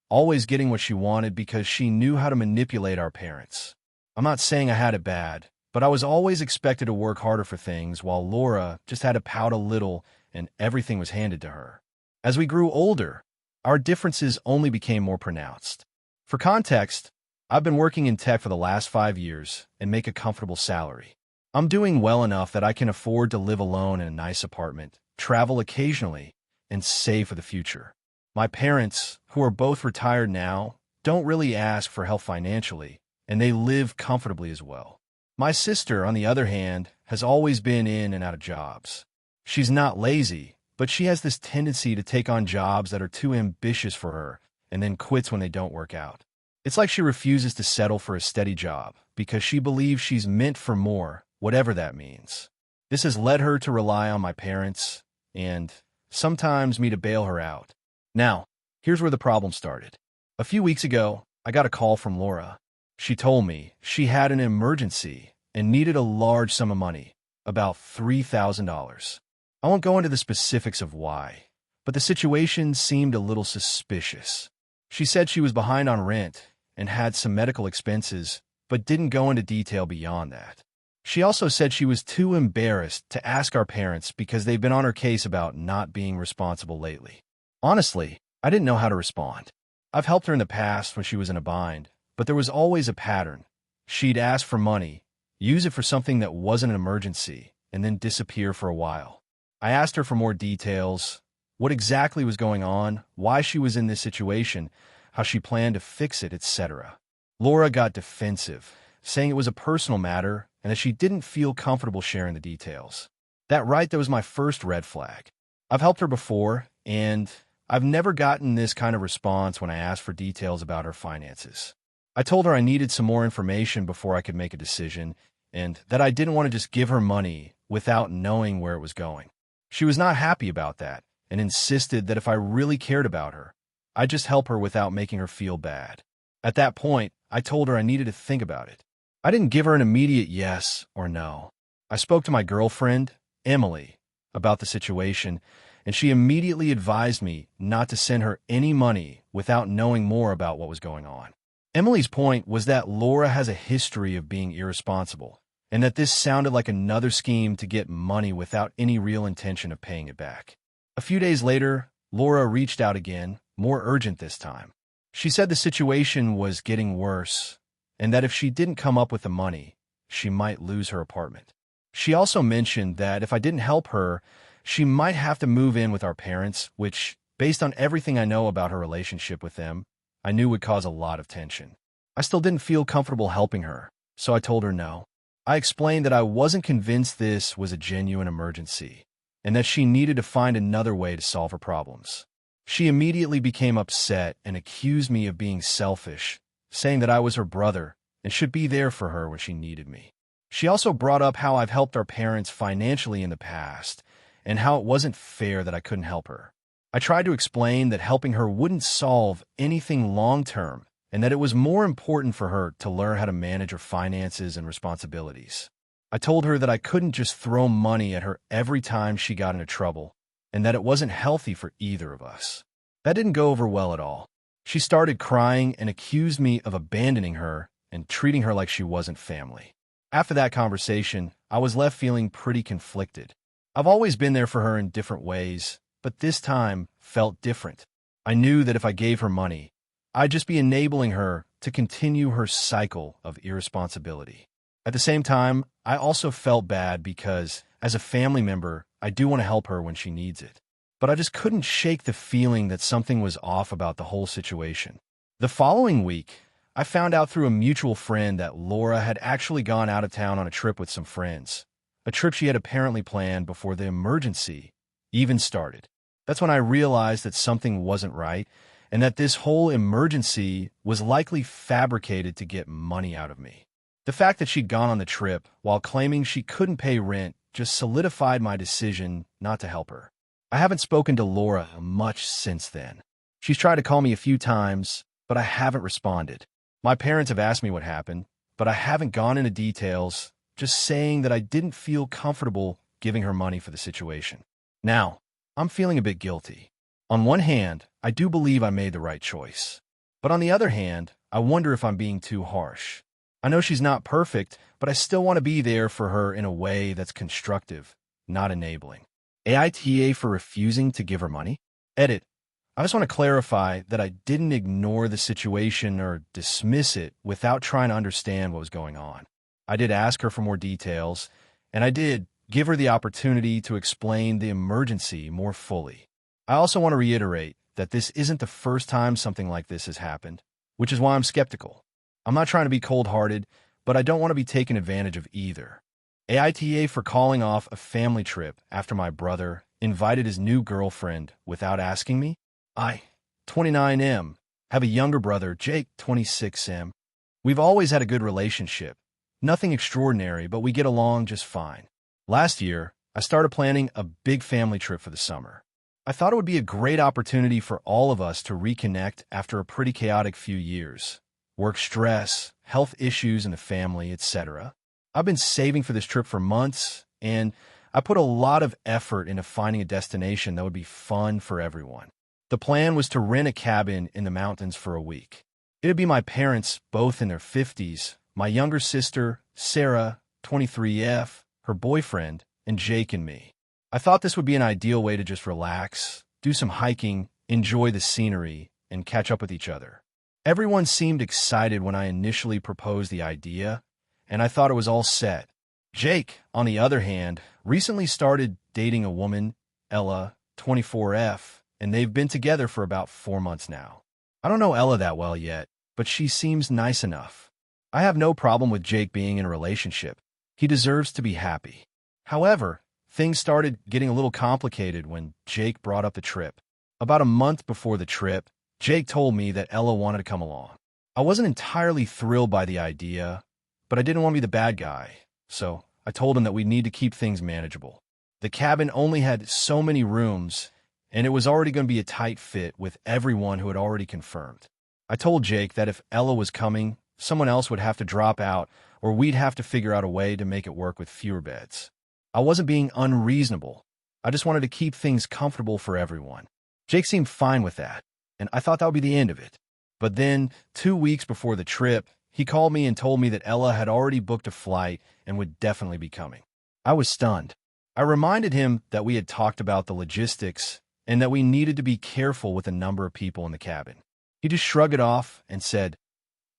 always getting what she wanted because she knew how to manipulate our parents. I'm not saying I had it bad, but I was always expected to work harder for things while Laura just had to pout a little and everything was handed to her. As we grew older, our differences only became more pronounced. For context, I've been working in tech for the last 5 years and make a comfortable salary. I'm doing well enough that I can afford to live alone in a nice apartment, travel occasionally, and save for the future. My parents, who are both retired now, don't really ask for help financially, and they live comfortably as well. My sister, on the other hand, has always been in and out of jobs. She's not lazy, but she has this tendency to take on jobs that are too ambitious for her and then quits when they don't work out. It's like she refuses to settle for a steady job because she believes she's meant for more, whatever that means. This has led her to rely on my parents and sometimes me to bail her out. Now, here's where the problem started. A few weeks ago, I got a call from Laura. She told me she had an emergency and needed a large sum of money, about $3,000. I won't go into the specifics of why, but the situation seemed a little suspicious. She said she was behind on rent and had some medical expenses, but didn't go into detail beyond that. She also said she was too embarrassed to ask our parents because they've been on her case about not being responsible lately. Honestly, I didn't know how to respond. I've helped her in the past when she was in a bind, but there was always a pattern. She'd ask for money, use it for something that wasn't an emergency, and then disappear for a while. I asked her for more details, what exactly was going on, why she was in this situation, how she planned to fix it, etc. Laura got defensive, saying it was a personal matter and that she didn't feel comfortable sharing the details. That was my first red flag. I've helped her before, and I've never gotten this kind of response when I asked for details about her finances. I told her I needed some more information before I could make a decision, and that I didn't want to just give her money without knowing where it was going. She was not happy about that, and insisted that if I really cared about her, I just help her without making her feel bad. At that point, I told her I needed to think about it. I didn't give her an immediate yes or no. I spoke to my girlfriend, Emily, about the situation, and she immediately advised me not to send her any money without knowing more about what was going on. Emily's point was that Laura has a history of being irresponsible, and that this sounded like another scheme to get money without any real intention of paying it back. A few days later, Laura reached out again, more urgent this time. She said the situation was getting worse, and that if she didn't come up with the money, she might lose her apartment. She also mentioned that if I didn't help her, she might have to move in with our parents, which, based on everything I know about her relationship with them, I knew would cause a lot of tension. I still didn't feel comfortable helping her, so I told her no. I explained that I wasn't convinced this was a genuine emergency, and that she needed to find another way to solve her problems. She immediately became upset and accused me of being selfish, saying that I was her brother and should be there for her when she needed me. She also brought up how I've helped our parents financially in the past, and how it wasn't fair that I couldn't help her. I tried to explain that helping her wouldn't solve anything long-term, and that it was more important for her to learn how to manage her finances and responsibilities. I told her that I couldn't just throw money at her every time she got into trouble, and that it wasn't healthy for either of us. That didn't go over well at all. She started crying and accused me of abandoning her and treating her like she wasn't family. After that conversation, I was left feeling pretty conflicted. I've always been there for her in different ways, but this time felt different. I knew that if I gave her money, I'd just be enabling her to continue her cycle of irresponsibility. At the same time, I also felt bad because, as a family member, I do want to help her when she needs it. But I just couldn't shake the feeling that something was off about the whole situation. The following week, I found out through a mutual friend that Laura had actually gone out of town on a trip with some friends, a trip she had apparently planned before the emergency even started. That's when I realized that something wasn't right, and that this whole emergency was likely fabricated to get money out of me. The fact that she'd gone on the trip while claiming she couldn't pay rent just solidified my decision not to help her. I haven't spoken to Laura much since then. She's tried to call me a few times, but I haven't responded. My parents have asked me what happened, but I haven't gone into details, just saying that I didn't feel comfortable giving her money for the situation. Now, I'm feeling a bit guilty. On one hand, I do believe I made the right choice. But on the other hand, I wonder if I'm being too harsh. I know she's not perfect, but I still want to be there for her in a way that's constructive, not enabling. AITA for refusing to give her money? Edit. I just want to clarify that I didn't ignore the situation or dismiss it without trying to understand what was going on. I did ask her for more details, and I did give her the opportunity to explain the emergency more fully. I also want to reiterate that this isn't the first time something like this has happened, which is why I'm skeptical. I'm not trying to be cold-hearted, but I don't want to be taken advantage of either. AITA for calling off a family trip after my brother invited his new girlfriend without asking me? I, 29M, have a younger brother, Jake, 26M. We've always had a good relationship. Nothing extraordinary, but we get along just fine. Last year, I started planning a big family trip for the summer. I thought it would be a great opportunity for all of us to reconnect after a pretty chaotic few years. Work stress, health issues in the family, etc. I've been saving for this trip for months, and I put a lot of effort into finding a destination that would be fun for everyone. The plan was to rent a cabin in the mountains for a week. It would be my parents, both in their 50s, my younger sister, Sarah, 23F, her boyfriend, and Jake and me. I thought this would be an ideal way to just relax, do some hiking, enjoy the scenery, and catch up with each other. Everyone seemed excited when I initially proposed the idea, and I thought it was all set. Jake, on the other hand, recently started dating a woman, Ella, 24F, and they've been together for about 4 months now. I don't know Ella that well yet, but she seems nice enough. I have no problem with Jake being in a relationship. He deserves to be happy. However, things started getting a little complicated when Jake brought up the trip. About a month before the trip, Jake told me that Ella wanted to come along. I wasn't entirely thrilled by the idea, but I didn't want to be the bad guy, so I told him that we need to keep things manageable. The cabin only had so many rooms, and it was already going to be a tight fit with everyone who had already confirmed. I told Jake that if Ella was coming, someone else would have to drop out, or we'd have to figure out a way to make it work with fewer beds. I wasn't being unreasonable. I just wanted to keep things comfortable for everyone. Jake seemed fine with that, and I thought that would be the end of it. But then, 2 weeks before the trip, he called me and told me that Ella had already booked a flight and would definitely be coming. I was stunned. I reminded him that we had talked about the logistics and that we needed to be careful with the number of people in the cabin. He just shrugged it off and said,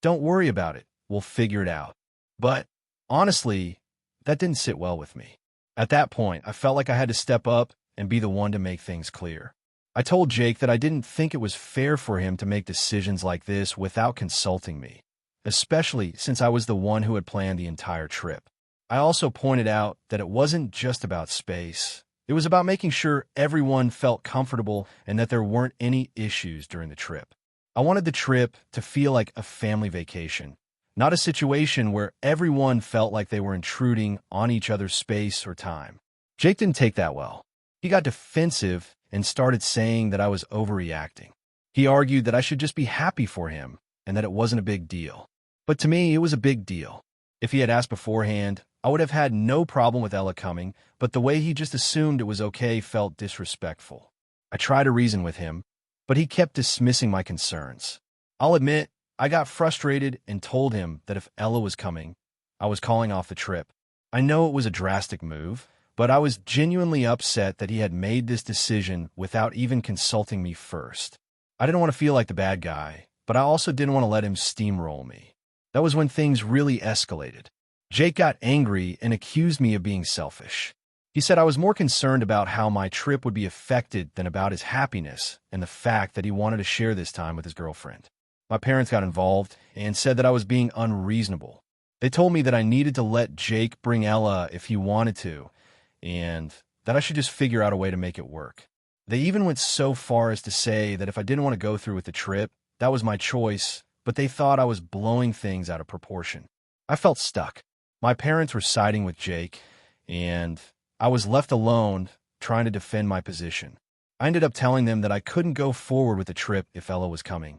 "Don't worry about it. We'll figure it out." But honestly, that didn't sit well with me. At that point, I felt like I had to step up and be the one to make things clear. I told Jake that I didn't think it was fair for him to make decisions like this without consulting me, especially since I was the one who had planned the entire trip. I also pointed out that it wasn't just about space. It was about making sure everyone felt comfortable and that there weren't any issues during the trip. I wanted the trip to feel like a family vacation, not a situation where everyone felt like they were intruding on each other's space or time. Jake didn't take that well. He got defensive and started saying that I was overreacting. He argued that I should just be happy for him and that it wasn't a big deal. But to me, it was a big deal. If he had asked beforehand, I would have had no problem with Ella coming, but the way he just assumed it was okay felt disrespectful. I tried to reason with him, but he kept dismissing my concerns. I'll admit, I got frustrated and told him that if Ella was coming, I was calling off the trip. I know it was a drastic move, but I was genuinely upset that he had made this decision without even consulting me first. I didn't want to feel like the bad guy, but I also didn't want to let him steamroll me. That was when things really escalated. Jake got angry and accused me of being selfish. He said I was more concerned about how my trip would be affected than about his happiness and the fact that he wanted to share this time with his girlfriend. My parents got involved and said that I was being unreasonable. They told me that I needed to let Jake bring Ella if he wanted to, and that I should just figure out a way to make it work. They even went so far as to say that if I didn't want to go through with the trip, that was my choice, but they thought I was blowing things out of proportion. I felt stuck. My parents were siding with Jake, and I was left alone trying to defend my position. I ended up telling them that I couldn't go forward with the trip if Ella was coming,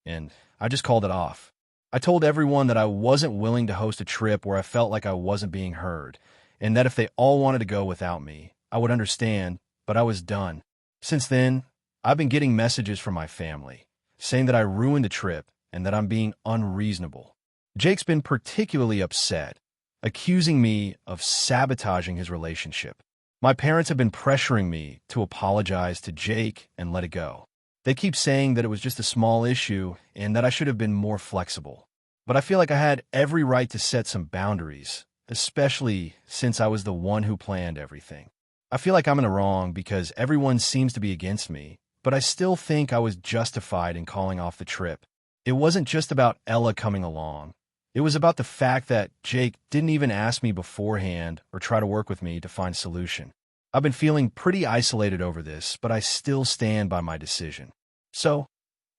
and I just called it off. I told everyone that I wasn't willing to host a trip where I felt like I wasn't being heard, and that if they all wanted to go without me, I would understand, but I was done. Since then, I've been getting messages from my family, saying that I ruined the trip and that I'm being unreasonable. Jake's been particularly upset, accusing me of sabotaging his relationship. My parents have been pressuring me to apologize to Jake and let it go. They keep saying that it was just a small issue and that I should have been more flexible. But I feel like I had every right to set some boundaries, especially since I was the one who planned everything. I feel like I'm in the wrong because everyone seems to be against me, but I still think I was justified in calling off the trip. It wasn't just about Ella coming along. It was about the fact that Jake didn't even ask me beforehand or try to work with me to find a solution. I've been feeling pretty isolated over this, but I still stand by my decision. So,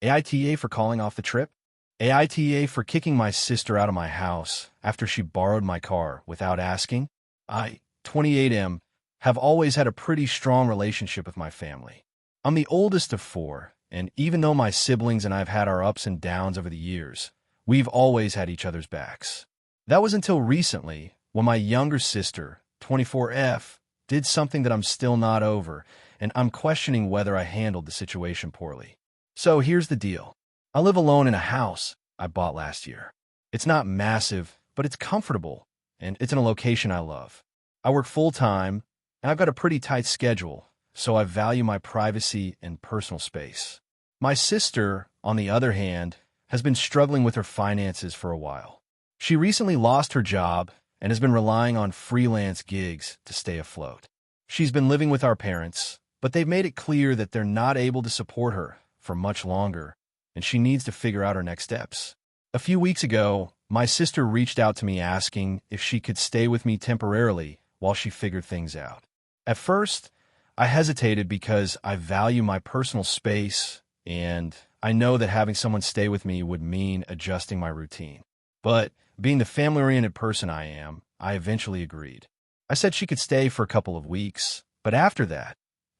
AITA for calling off the trip? AITA for kicking my sister out of my house after she borrowed my car without asking? I, 28M, have always had a pretty strong relationship with my family. I'm the oldest of 4, and even though my siblings and I have had our ups and downs over the years, we've always had each other's backs. That was until recently, when my younger sister, 24F, did something that I'm still not over, and I'm questioning whether I handled the situation poorly. So here's the deal. I live alone in a house I bought last year. It's not massive, but it's comfortable, and it's in a location I love. I work full-time, and I've got a pretty tight schedule, so I value my privacy and personal space. My sister, on the other hand, has been struggling with her finances for a while. She recently lost her job and has been relying on freelance gigs to stay afloat. She's been living with our parents, but they've made it clear that they're not able to support her for much longer, and she needs to figure out her next steps. A few weeks ago, my sister reached out to me asking if she could stay with me temporarily while she figured things out. At first, I hesitated because I value my personal space, and I know that having someone stay with me would mean adjusting my routine. But being the family-oriented person I am, I eventually agreed. I said she could stay for a couple of weeks, but after that,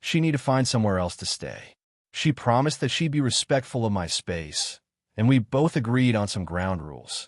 she needed to find somewhere else to stay. She promised that she'd be respectful of my space, and we both agreed on some ground rules.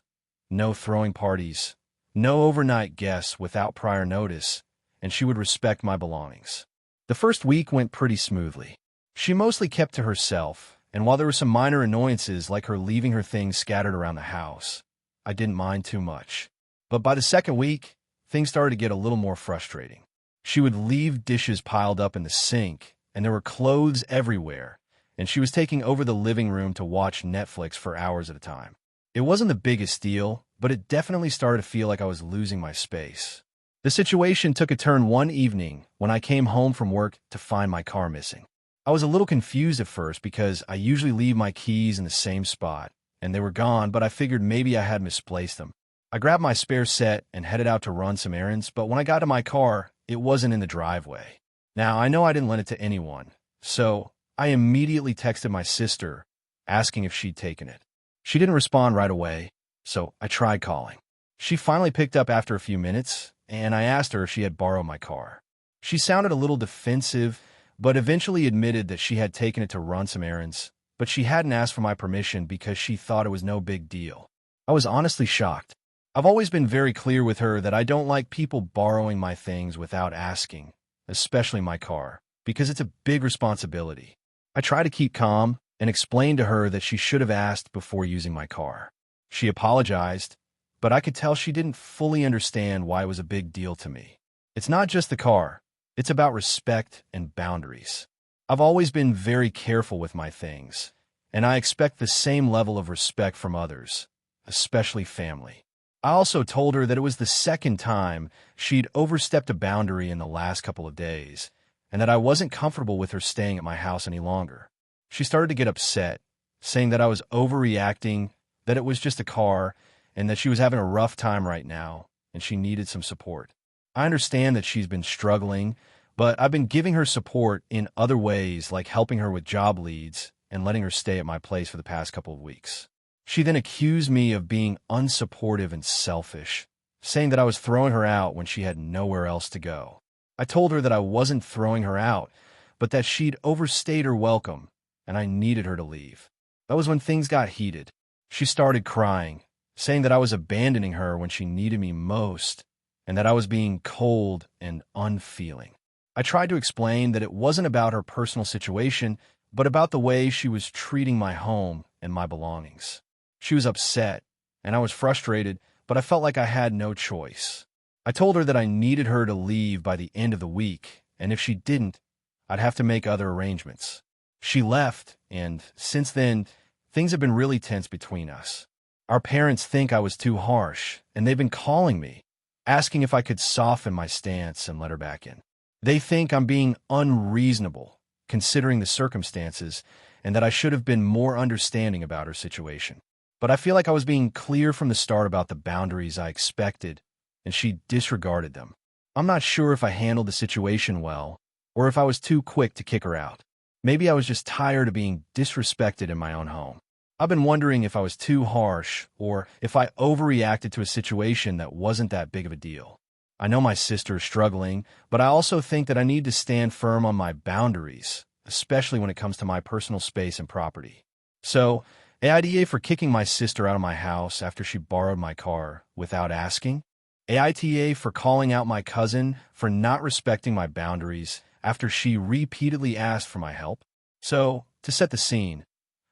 No throwing parties, no overnight guests without prior notice, and she would respect my belongings. The first week went pretty smoothly. She mostly kept to herself, and while there were some minor annoyances like her leaving her things scattered around the house, I didn't mind too much. But by the second week, things started to get a little more frustrating. She would leave dishes piled up in the sink, and there were clothes everywhere, and she was taking over the living room to watch Netflix for hours at a time. It wasn't the biggest deal, but it definitely started to feel like I was losing my space. The situation took a turn one evening when I came home from work to find my car missing. I was a little confused at first because I usually leave my keys in the same spot, and they were gone, but I figured maybe I had misplaced them. I grabbed my spare set and headed out to run some errands, but when I got to my car, it wasn't in the driveway. Now, I know I didn't lend it to anyone, so I immediately texted my sister, asking if she'd taken it. She didn't respond right away, so I tried calling. She finally picked up after a few minutes, and I asked her if she had borrowed my car. She sounded a little defensive, but eventually admitted that she had taken it to run some errands, but she hadn't asked for my permission because she thought it was no big deal. I was honestly shocked. I've always been very clear with her that I don't like people borrowing my things without asking, especially my car, because it's a big responsibility. I try to keep calm and explain to her that she should have asked before using my car. She apologized, but I could tell she didn't fully understand why it was a big deal to me. It's not just the car. It's about respect and boundaries. I've always been very careful with my things, and I expect the same level of respect from others, especially family. I also told her that it was the second time she'd overstepped a boundary in the last couple of days, and that I wasn't comfortable with her staying at my house any longer. She started to get upset, saying that I was overreacting, that it was just a car, and that she was having a rough time right now, and she needed some support. I understand that she's been struggling, but I've been giving her support in other ways, like helping her with job leads and letting her stay at my place for the past couple of weeks. She then accused me of being unsupportive and selfish, saying that I was throwing her out when she had nowhere else to go. I told her that I wasn't throwing her out, but that she'd overstayed her welcome, and I needed her to leave. That was when things got heated. She started crying, saying that I was abandoning her when she needed me most, and that I was being cold and unfeeling. I tried to explain that it wasn't about her personal situation, but about the way she was treating my home and my belongings. She was upset, and I was frustrated, but I felt like I had no choice. I told her that I needed her to leave by the end of the week, and if she didn't, I'd have to make other arrangements. She left, and since then, things have been really tense between us. Our parents think I was too harsh, and they've been calling me, asking if I could soften my stance and let her back in. They think I'm being unreasonable, considering the circumstances, and that I should have been more understanding about her situation. But I feel like I was being clear from the start about the boundaries I expected, and she disregarded them. I'm not sure if I handled the situation well, or if I was too quick to kick her out. Maybe I was just tired of being disrespected in my own home. I've been wondering if I was too harsh, or if I overreacted to a situation that wasn't that big of a deal. I know my sister is struggling, but I also think that I need to stand firm on my boundaries, especially when it comes to my personal space and property. So, AITA for kicking my sister out of my house after she borrowed my car without asking. AITA for calling out my cousin for not respecting my boundaries after she repeatedly asked for my help. So, to set the scene,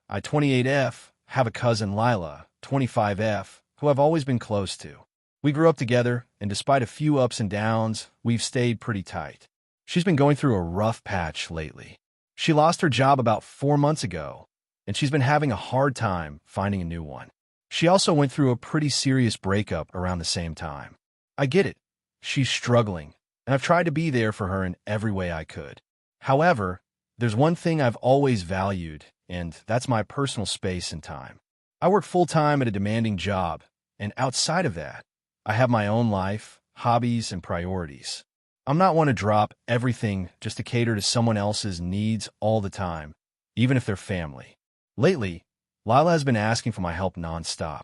I, 28F, have a cousin, Lila, 25F, who I've always been close to. We grew up together, and despite a few ups and downs, we've stayed pretty tight. She's been going through a rough patch lately. She lost her job about 4 months ago, and she's been having a hard time finding a new one. She also went through a pretty serious breakup around the same time. I get it. She's struggling, and I've tried to be there for her in every way I could. However, there's one thing I've always valued, and that's my personal space and time. I work full-time at a demanding job, and outside of that, I have my own life, hobbies, and priorities. I'm not one to drop everything just to cater to someone else's needs all the time, even if they're family. Lately, Lila has been asking for my help nonstop.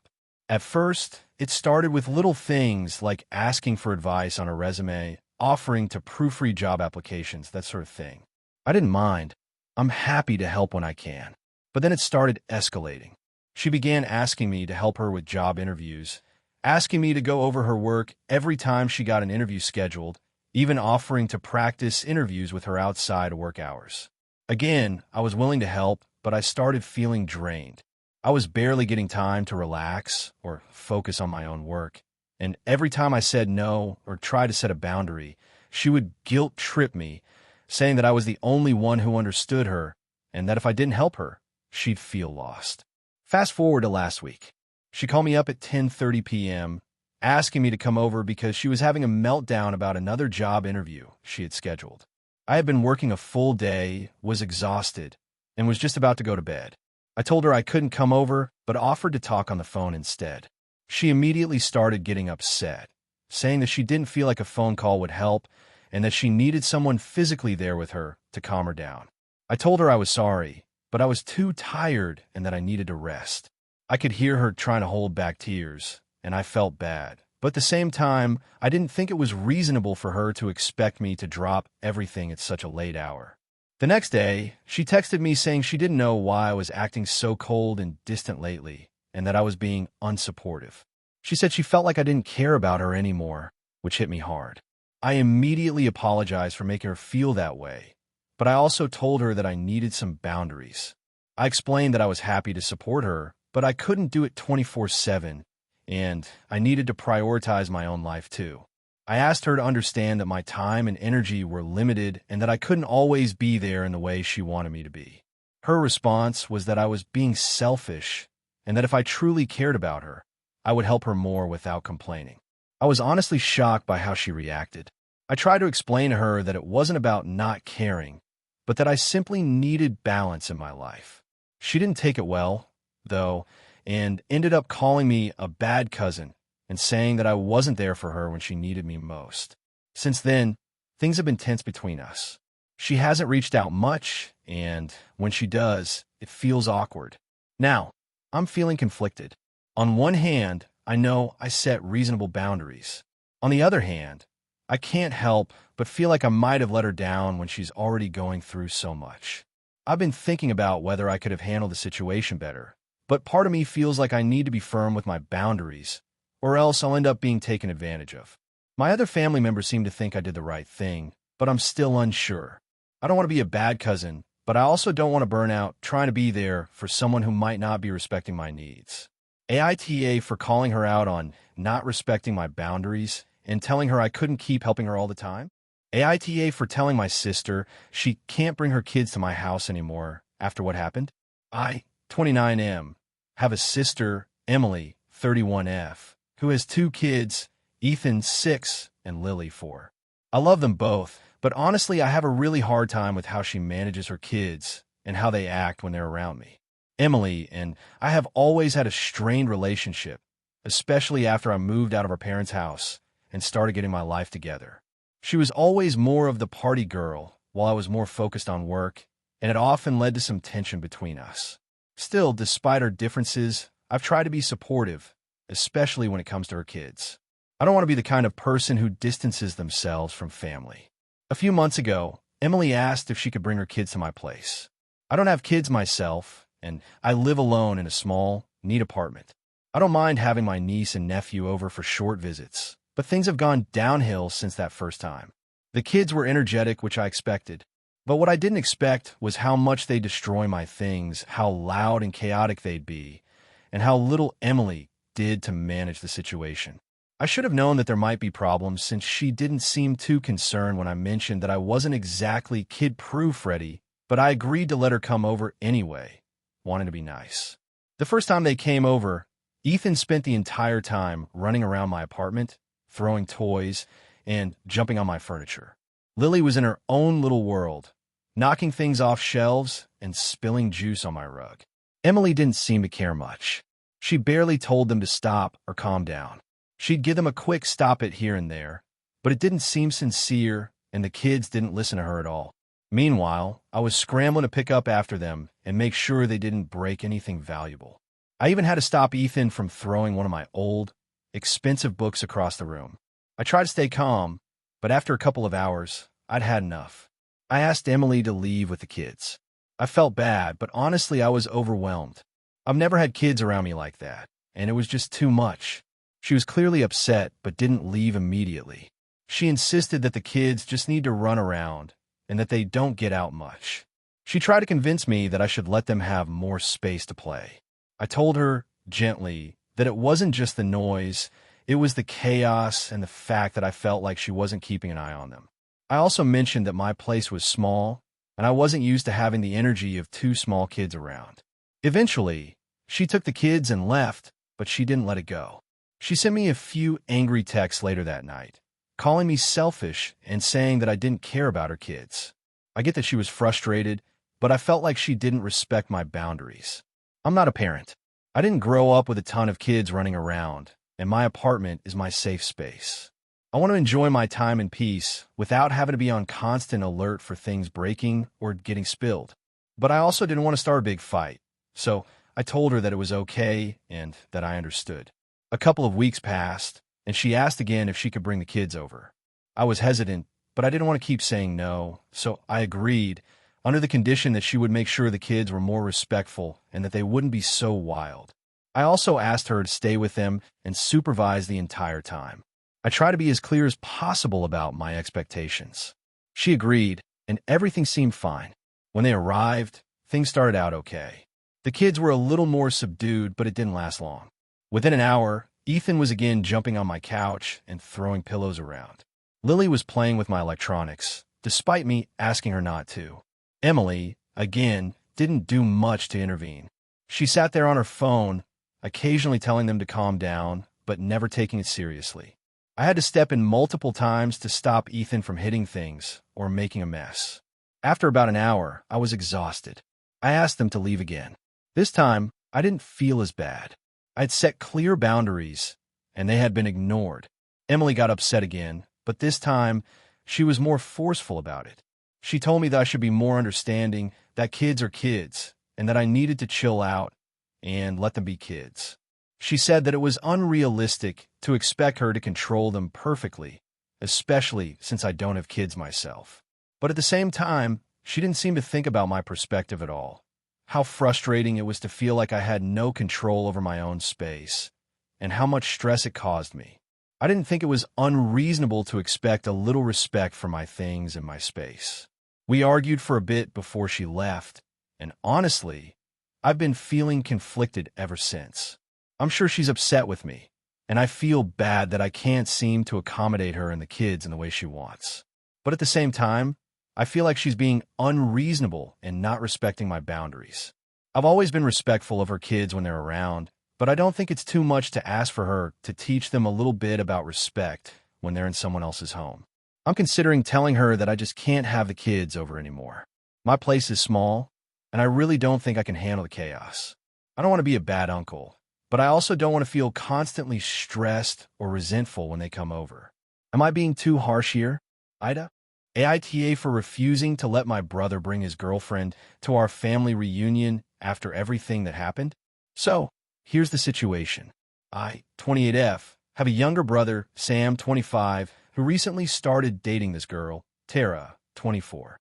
At first, it started with little things like asking for advice on a resume, offering to proofread job applications, that sort of thing. I didn't mind. I'm happy to help when I can. But then it started escalating. She began asking me to help her with job interviews, asking me to go over her work every time she got an interview scheduled, even offering to practice interviews with her outside of work hours. Again, I was willing to help, but I started feeling drained. I was barely getting time to relax or focus on my own work. And every time I said no or tried to set a boundary, she would guilt trip me, saying that I was the only one who understood her and that if I didn't help her, she'd feel lost. Fast forward to last week. She called me up at 10:30 p.m., asking me to come over because she was having a meltdown about another job interview she had scheduled. I had been working a full day, was exhausted, and was just about to go to bed. I told her I couldn't come over, but offered to talk on the phone instead. She immediately started getting upset, saying that she didn't feel like a phone call would help and that she needed someone physically there with her to calm her down. I told her I was sorry, but I was too tired and that I needed to rest. I could hear her trying to hold back tears, and I felt bad. But at the same time, I didn't think it was reasonable for her to expect me to drop everything at such a late hour. The next day, she texted me saying she didn't know why I was acting so cold and distant lately, and that I was being unsupportive. She said she felt like I didn't care about her anymore, which hit me hard. I immediately apologized for making her feel that way, but I also told her that I needed some boundaries. I explained that I was happy to support her, but I couldn't do it 24/7, and I needed to prioritize my own life too. I asked her to understand that my time and energy were limited and that I couldn't always be there in the way she wanted me to be. Her response was that I was being selfish and that if I truly cared about her, I would help her more without complaining. I was honestly shocked by how she reacted. I tried to explain to her that it wasn't about not caring, but that I simply needed balance in my life. She didn't take it well, though, and ended up calling me a bad cousin and saying that I wasn't there for her when she needed me most. Since then, things have been tense between us. She hasn't reached out much, and when she does, it feels awkward. Now, I'm feeling conflicted. On one hand, I know I set reasonable boundaries. On the other hand, I can't help but feel like I might have let her down when she's already going through so much. I've been thinking about whether I could have handled the situation better, but part of me feels like I need to be firm with my boundaries, or else I'll end up being taken advantage of. My other family members seem to think I did the right thing, but I'm still unsure. I don't want to be a bad cousin, but I also don't want to burn out trying to be there for someone who might not be respecting my needs. AITA for calling her out on not respecting my boundaries and telling her I couldn't keep helping her all the time. AITA for telling my sister she can't bring her kids to my house anymore after what happened. I, 29M, have a sister, Emily, 31F, who has 2 kids, Ethan, 6, and Lily, 4. I love them both, but honestly, I have a really hard time with how she manages her kids and how they act when they're around me. Emily and I have always had a strained relationship, especially after I moved out of our parents' house and started getting my life together. She was always more of the party girl, while I was more focused on work, and it often led to some tension between us. Still, despite our differences, I've tried to be supportive, especially when it comes to her kids. I don't want to be the kind of person who distances themselves from family. A few months ago, Emily asked if she could bring her kids to my place. I don't have kids myself, and I live alone in a small, neat apartment. I don't mind having my niece and nephew over for short visits, but things have gone downhill since that first time. The kids were energetic, which I expected, but what I didn't expect was how much they destroy my things, how loud and chaotic they'd be, and how little Emily did to manage the situation. I should have known that there might be problems since she didn't seem too concerned when I mentioned that I wasn't exactly kid-proof ready, but I agreed to let her come over anyway, wanting to be nice. The first time they came over, Ethan spent the entire time running around my apartment, throwing toys, and jumping on my furniture. Lily was in her own little world, knocking things off shelves and spilling juice on my rug. Emily didn't seem to care much. She barely told them to stop or calm down. She'd give them a quick stop it here and there, but it didn't seem sincere, and the kids didn't listen to her at all. Meanwhile, I was scrambling to pick up after them and make sure they didn't break anything valuable. I even had to stop Ethan from throwing one of my old, expensive books across the room. I tried to stay calm, but after a couple of hours, I'd had enough. I asked Emily to leave with the kids. I felt bad, but honestly, I was overwhelmed. I've never had kids around me like that, and it was just too much. She was clearly upset, but didn't leave immediately. She insisted that the kids just need to run around and that they don't get out much. She tried to convince me that I should let them have more space to play. I told her gently that it wasn't just the noise, it was the chaos and the fact that I felt like she wasn't keeping an eye on them. I also mentioned that my place was small, and I wasn't used to having the energy of two small kids around. Eventually, she took the kids and left, but she didn't let it go. She sent me a few angry texts later that night, calling me selfish and saying that I didn't care about her kids. I get that she was frustrated, but I felt like she didn't respect my boundaries. I'm not a parent. I didn't grow up with a ton of kids running around, and my apartment is my safe space. I want to enjoy my time in peace without having to be on constant alert for things breaking or getting spilled. But I also didn't want to start a big fight, so I told her that it was okay and that I understood. A couple of weeks passed, and she asked again if she could bring the kids over. I was hesitant, but I didn't want to keep saying no, so I agreed, under the condition that she would make sure the kids were more respectful and that they wouldn't be so wild. I also asked her to stay with them and supervise the entire time. I tried to be as clear as possible about my expectations. She agreed, and everything seemed fine. When they arrived, things started out okay. The kids were a little more subdued, but it didn't last long. Within an hour, Ethan was again jumping on my couch and throwing pillows around. Lily was playing with my electronics, despite me asking her not to. Emily, again, didn't do much to intervene. She sat there on her phone, occasionally telling them to calm down, but never taking it seriously. I had to step in multiple times to stop Ethan from hitting things or making a mess. After about an hour, I was exhausted. I asked them to leave again. This time, I didn't feel as bad. I had set clear boundaries, and they had been ignored. Emily got upset again, but this time, she was more forceful about it. She told me that I should be more understanding, that kids are kids, and that I needed to chill out and let them be kids. She said that it was unrealistic to expect her to control them perfectly, especially since I don't have kids myself. But at the same time, she didn't seem to think about my perspective at all. How frustrating it was to feel like I had no control over my own space, and how much stress it caused me. I didn't think it was unreasonable to expect a little respect for my things and my space. We argued for a bit before she left, and honestly, I've been feeling conflicted ever since. I'm sure she's upset with me, and I feel bad that I can't seem to accommodate her and the kids in the way she wants. But at the same time, I feel like she's being unreasonable and not respecting my boundaries. I've always been respectful of her kids when they're around, but I don't think it's too much to ask for her to teach them a little bit about respect when they're in someone else's home. I'm considering telling her that I just can't have the kids over anymore. My place is small, and I really don't think I can handle the chaos. I don't want to be a bad uncle, but I also don't want to feel constantly stressed or resentful when they come over. Am I being too harsh here, AITA? AITA for refusing to let my brother bring his girlfriend to our family reunion after everything that happened? So, here's the situation. I, 28F, have a younger brother, Sam, 25, who recently started dating this girl, Tara, 24.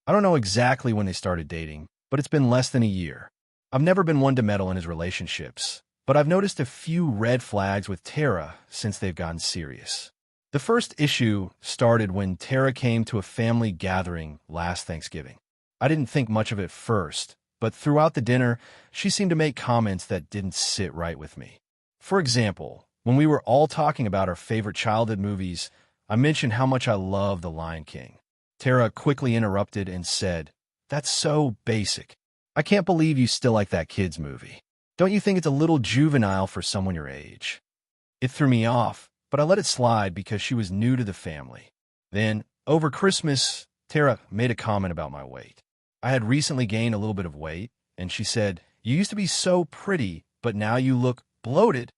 I don't know exactly when they started dating, but it's been less than a year. I've never been one to meddle in his relationships, but I've noticed a few red flags with Tara since they've gotten serious. The first issue started when Tara came to a family gathering last Thanksgiving. I didn't think much of it first, but throughout the dinner, she seemed to make comments that didn't sit right with me. For example, when we were all talking about our favorite childhood movies, I mentioned how much I love The Lion King. Tara quickly interrupted and said, "That's so basic. I can't believe you still like that kid's movie. Don't you think it's a little juvenile for someone your age?" It threw me off, but I let it slide because she was new to the family. Then, over Christmas, Tara made a comment about my weight. I had recently gained a little bit of weight, and she said, "You used to be so pretty, but now you look bloated."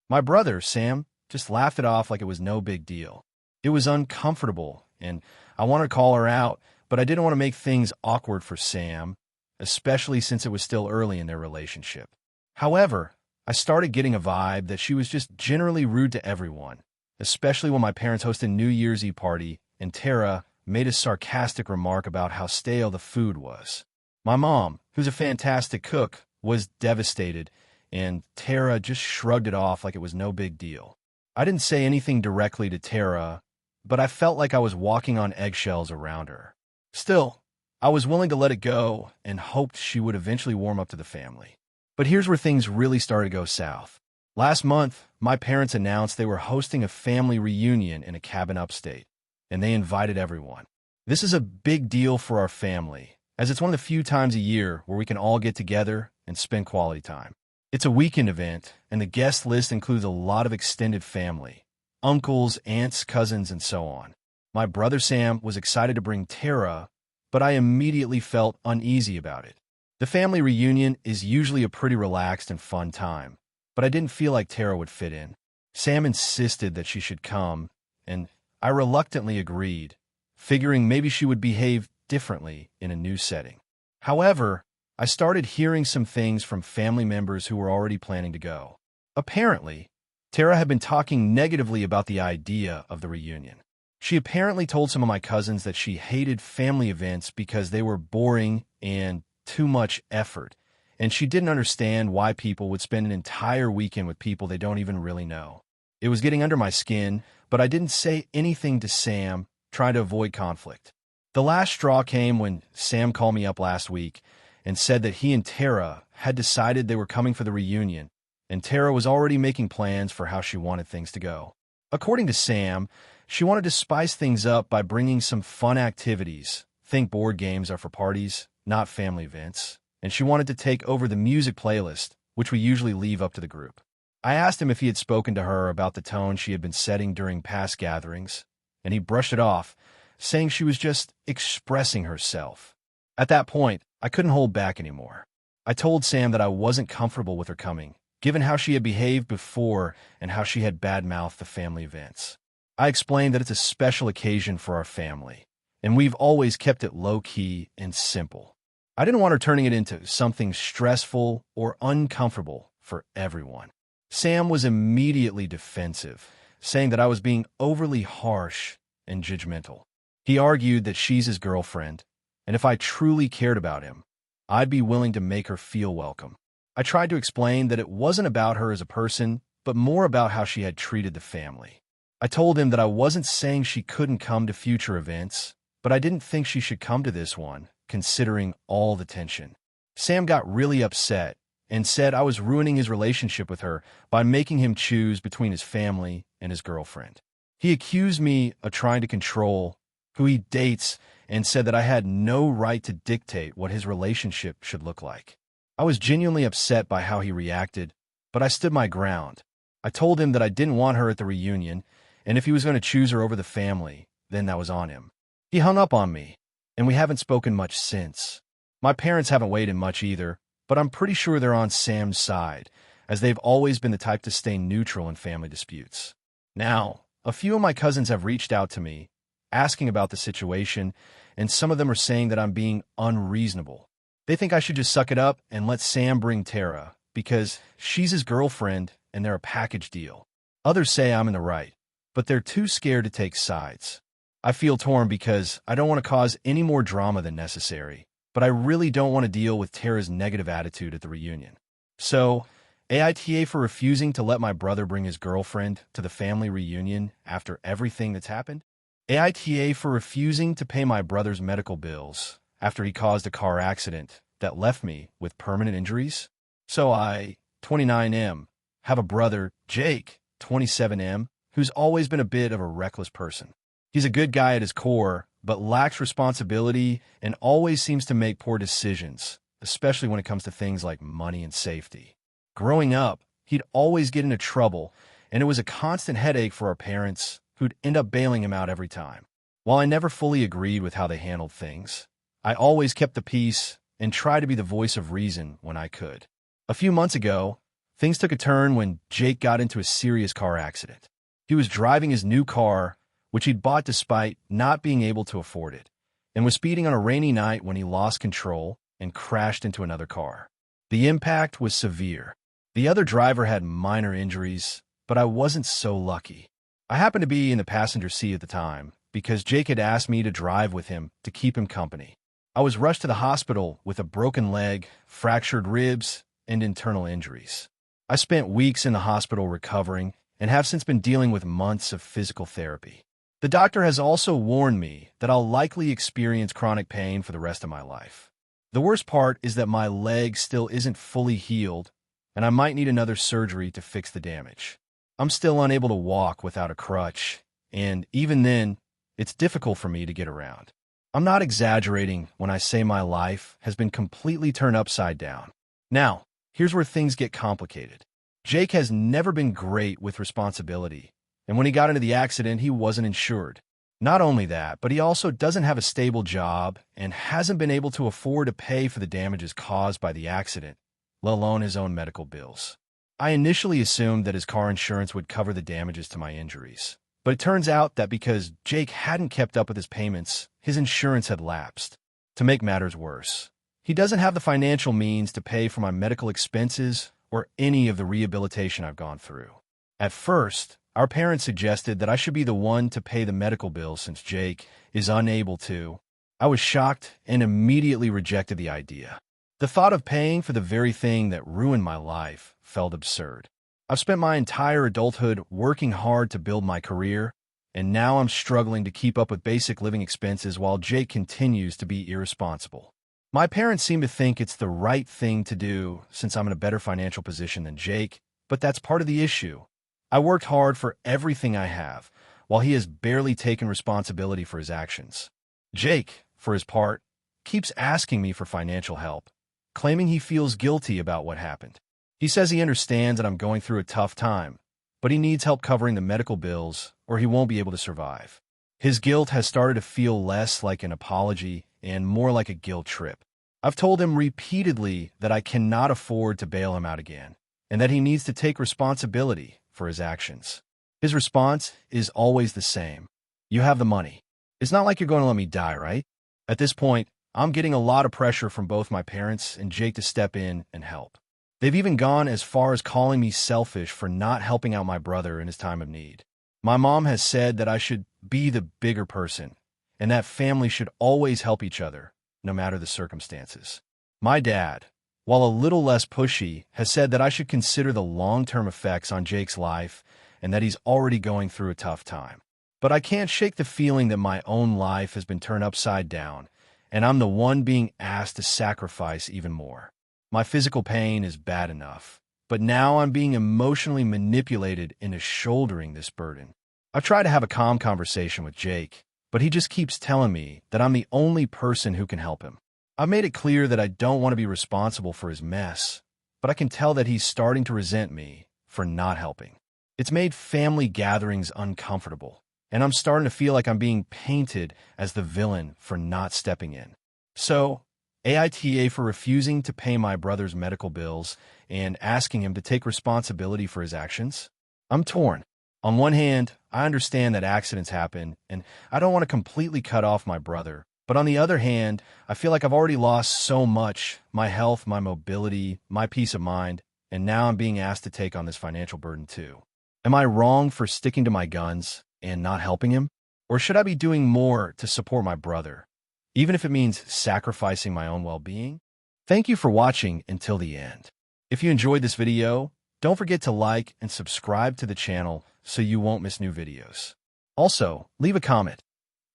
My brother, Sam, just laughed it off like it was no big deal. It was uncomfortable, and I wanted to call her out, but I didn't want to make things awkward for Sam, especially since it was still early in their relationship. However, I started getting a vibe that she was just generally rude to everyone, especially when my parents hosted New Year's Eve party and Tara made a sarcastic remark about how stale the food was. My mom, who's a fantastic cook, was devastated, and Tara just shrugged it off like it was no big deal. I didn't say anything directly to Tara, but I felt like I was walking on eggshells around her. Still, I was willing to let it go and hoped she would eventually warm up to the family. But here's where things really started to go south. Last month, my parents announced they were hosting a family reunion in a cabin upstate, and they invited everyone. This is a big deal for our family, as it's one of the few times a year where we can all get together and spend quality time. It's a weekend event, and the guest list includes a lot of extended family, uncles, aunts, cousins, and so on. My brother Sam was excited to bring Tara, but I immediately felt uneasy about it. The family reunion is usually a pretty relaxed and fun time, but I didn't feel like Tara would fit in. Sam insisted that she should come, and I reluctantly agreed, figuring maybe she would behave differently in a new setting. However, I started hearing some things from family members who were already planning to go. Apparently, Tara had been talking negatively about the idea of the reunion. She apparently told some of my cousins that she hated family events because they were boring and too much effort, and she didn't understand why people would spend an entire weekend with people they don't even really know. It was getting under my skin, but I didn't say anything to Sam, trying to avoid conflict. The last straw came when Sam called me up last week and said that he and Tara had decided they were coming for the reunion, and Tara was already making plans for how she wanted things to go. According to Sam, she wanted to spice things up by bringing some fun activities. Think board games are for parties, not family events. And she wanted to take over the music playlist, which we usually leave up to the group. I asked him if he had spoken to her about the tone she had been setting during past gatherings, and he brushed it off, saying she was just expressing herself. At that point, I couldn't hold back anymore. I told Sam that I wasn't comfortable with her coming, given how she had behaved before and how she had bad-mouthed the family events. I explained that it's a special occasion for our family, and we've always kept it low-key and simple. I didn't want her turning it into something stressful or uncomfortable for everyone. Sam was immediately defensive, saying that I was being overly harsh and judgmental. He argued that she's his girlfriend, and if I truly cared about him, I'd be willing to make her feel welcome. I tried to explain that it wasn't about her as a person, but more about how she had treated the family. I told him that I wasn't saying she couldn't come to future events, but I didn't think she should come to this one, considering all the tension. Sam got really upset and said I was ruining his relationship with her by making him choose between his family and his girlfriend. He accused me of trying to control who he dates and said that I had no right to dictate what his relationship should look like. I was genuinely upset by how he reacted, but I stood my ground. I told him that I didn't want her at the reunion, and if he was going to choose her over the family, then that was on him. He hung up on me, and we haven't spoken much since. My parents haven't weighed in much either, but I'm pretty sure they're on Sam's side, as they've always been the type to stay neutral in family disputes. Now, a few of my cousins have reached out to me, asking about the situation, and some of them are saying that I'm being unreasonable. They think I should just suck it up and let Sam bring Tara, because she's his girlfriend and they're a package deal. Others say I'm in the right, but they're too scared to take sides. I feel torn because I don't want to cause any more drama than necessary, but I really don't want to deal with Tara's negative attitude at the reunion. So, AITA for refusing to let my brother bring his girlfriend to the family reunion after everything that's happened. AITA for refusing to pay my brother's medical bills after he caused a car accident that left me with permanent injuries. So I, 29M, have a brother, Jake, 27M, who's always been a bit of a reckless person. He's a good guy at his core, but lacks responsibility and always seems to make poor decisions, especially when it comes to things like money and safety. Growing up, he'd always get into trouble, and it was a constant headache for our parents, who'd end up bailing him out every time. While I never fully agreed with how they handled things, I always kept the peace and tried to be the voice of reason when I could. A few months ago, things took a turn when Jake got into a serious car accident. He was driving his new car, which he'd bought despite not being able to afford it, and was speeding on a rainy night when he lost control and crashed into another car. The impact was severe. The other driver had minor injuries, but I wasn't so lucky. I happened to be in the passenger seat at the time, because Jake had asked me to drive with him to keep him company. I was rushed to the hospital with a broken leg, fractured ribs, and internal injuries. I spent weeks in the hospital recovering and have since been dealing with months of physical therapy. The doctor has also warned me that I'll likely experience chronic pain for the rest of my life. The worst part is that my leg still isn't fully healed, and I might need another surgery to fix the damage. I'm still unable to walk without a crutch, and even then, it's difficult for me to get around. I'm not exaggerating when I say my life has been completely turned upside down. Now, here's where things get complicated. Jake has never been great with responsibility, and when he got into the accident, he wasn't insured. Not only that, but he also doesn't have a stable job and hasn't been able to afford to pay for the damages caused by the accident, let alone his own medical bills. I initially assumed that his car insurance would cover the damages to my injuries, but it turns out that because Jake hadn't kept up with his payments, his insurance had lapsed. To make matters worse, he doesn't have the financial means to pay for my medical expenses or any of the rehabilitation I've gone through. At first, our parents suggested that I should be the one to pay the medical bills since Jake is unable to. I was shocked and immediately rejected the idea. The thought of paying for the very thing that ruined my life felt absurd. I've spent my entire adulthood working hard to build my career, and now I'm struggling to keep up with basic living expenses while Jake continues to be irresponsible. My parents seem to think it's the right thing to do since I'm in a better financial position than Jake, but that's part of the issue. I worked hard for everything I have, while he has barely taken responsibility for his actions. Jake, for his part, keeps asking me for financial help, claiming he feels guilty about what happened. He says he understands that I'm going through a tough time, but he needs help covering the medical bills or he won't be able to survive. His guilt has started to feel less like an apology and more like a guilt trip. I've told him repeatedly that I cannot afford to bail him out again, and that he needs to take responsibility for his actions. His response is always the same. You have the money. It's not like you're going to let me die, right? At this point, I'm getting a lot of pressure from both my parents and Jake to step in and help. They've even gone as far as calling me selfish for not helping out my brother in his time of need. My mom has said that I should be the bigger person, and that family should always help each other, no matter the circumstances. My dad, while a little less pushy, has said that I should consider the long-term effects on Jake's life and that he's already going through a tough time. But I can't shake the feeling that my own life has been turned upside down, and I'm the one being asked to sacrifice even more. My physical pain is bad enough, but now I'm being emotionally manipulated into shouldering this burden. I've tried to have a calm conversation with Jake, but he just keeps telling me that I'm the only person who can help him. I've made it clear that I don't want to be responsible for his mess, but I can tell that he's starting to resent me for not helping. It's made family gatherings uncomfortable, and I'm starting to feel like I'm being painted as the villain for not stepping in. So, AITA for refusing to pay my brother's medical bills and asking him to take responsibility for his actions? I'm torn. On one hand, I understand that accidents happen, and I don't want to completely cut off my brother. But on the other hand, I feel like I've already lost so much, my health, my mobility, my peace of mind, and now I'm being asked to take on this financial burden too. Am I wrong for sticking to my guns and not helping him? Or should I be doing more to support my brother, even if it means sacrificing my own well-being? Thank you for watching until the end. If you enjoyed this video, don't forget to like and subscribe to the channel so you won't miss new videos. Also, leave a comment.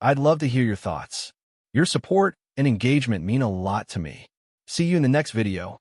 I'd love to hear your thoughts. Your support and engagement mean a lot to me. See you in the next video.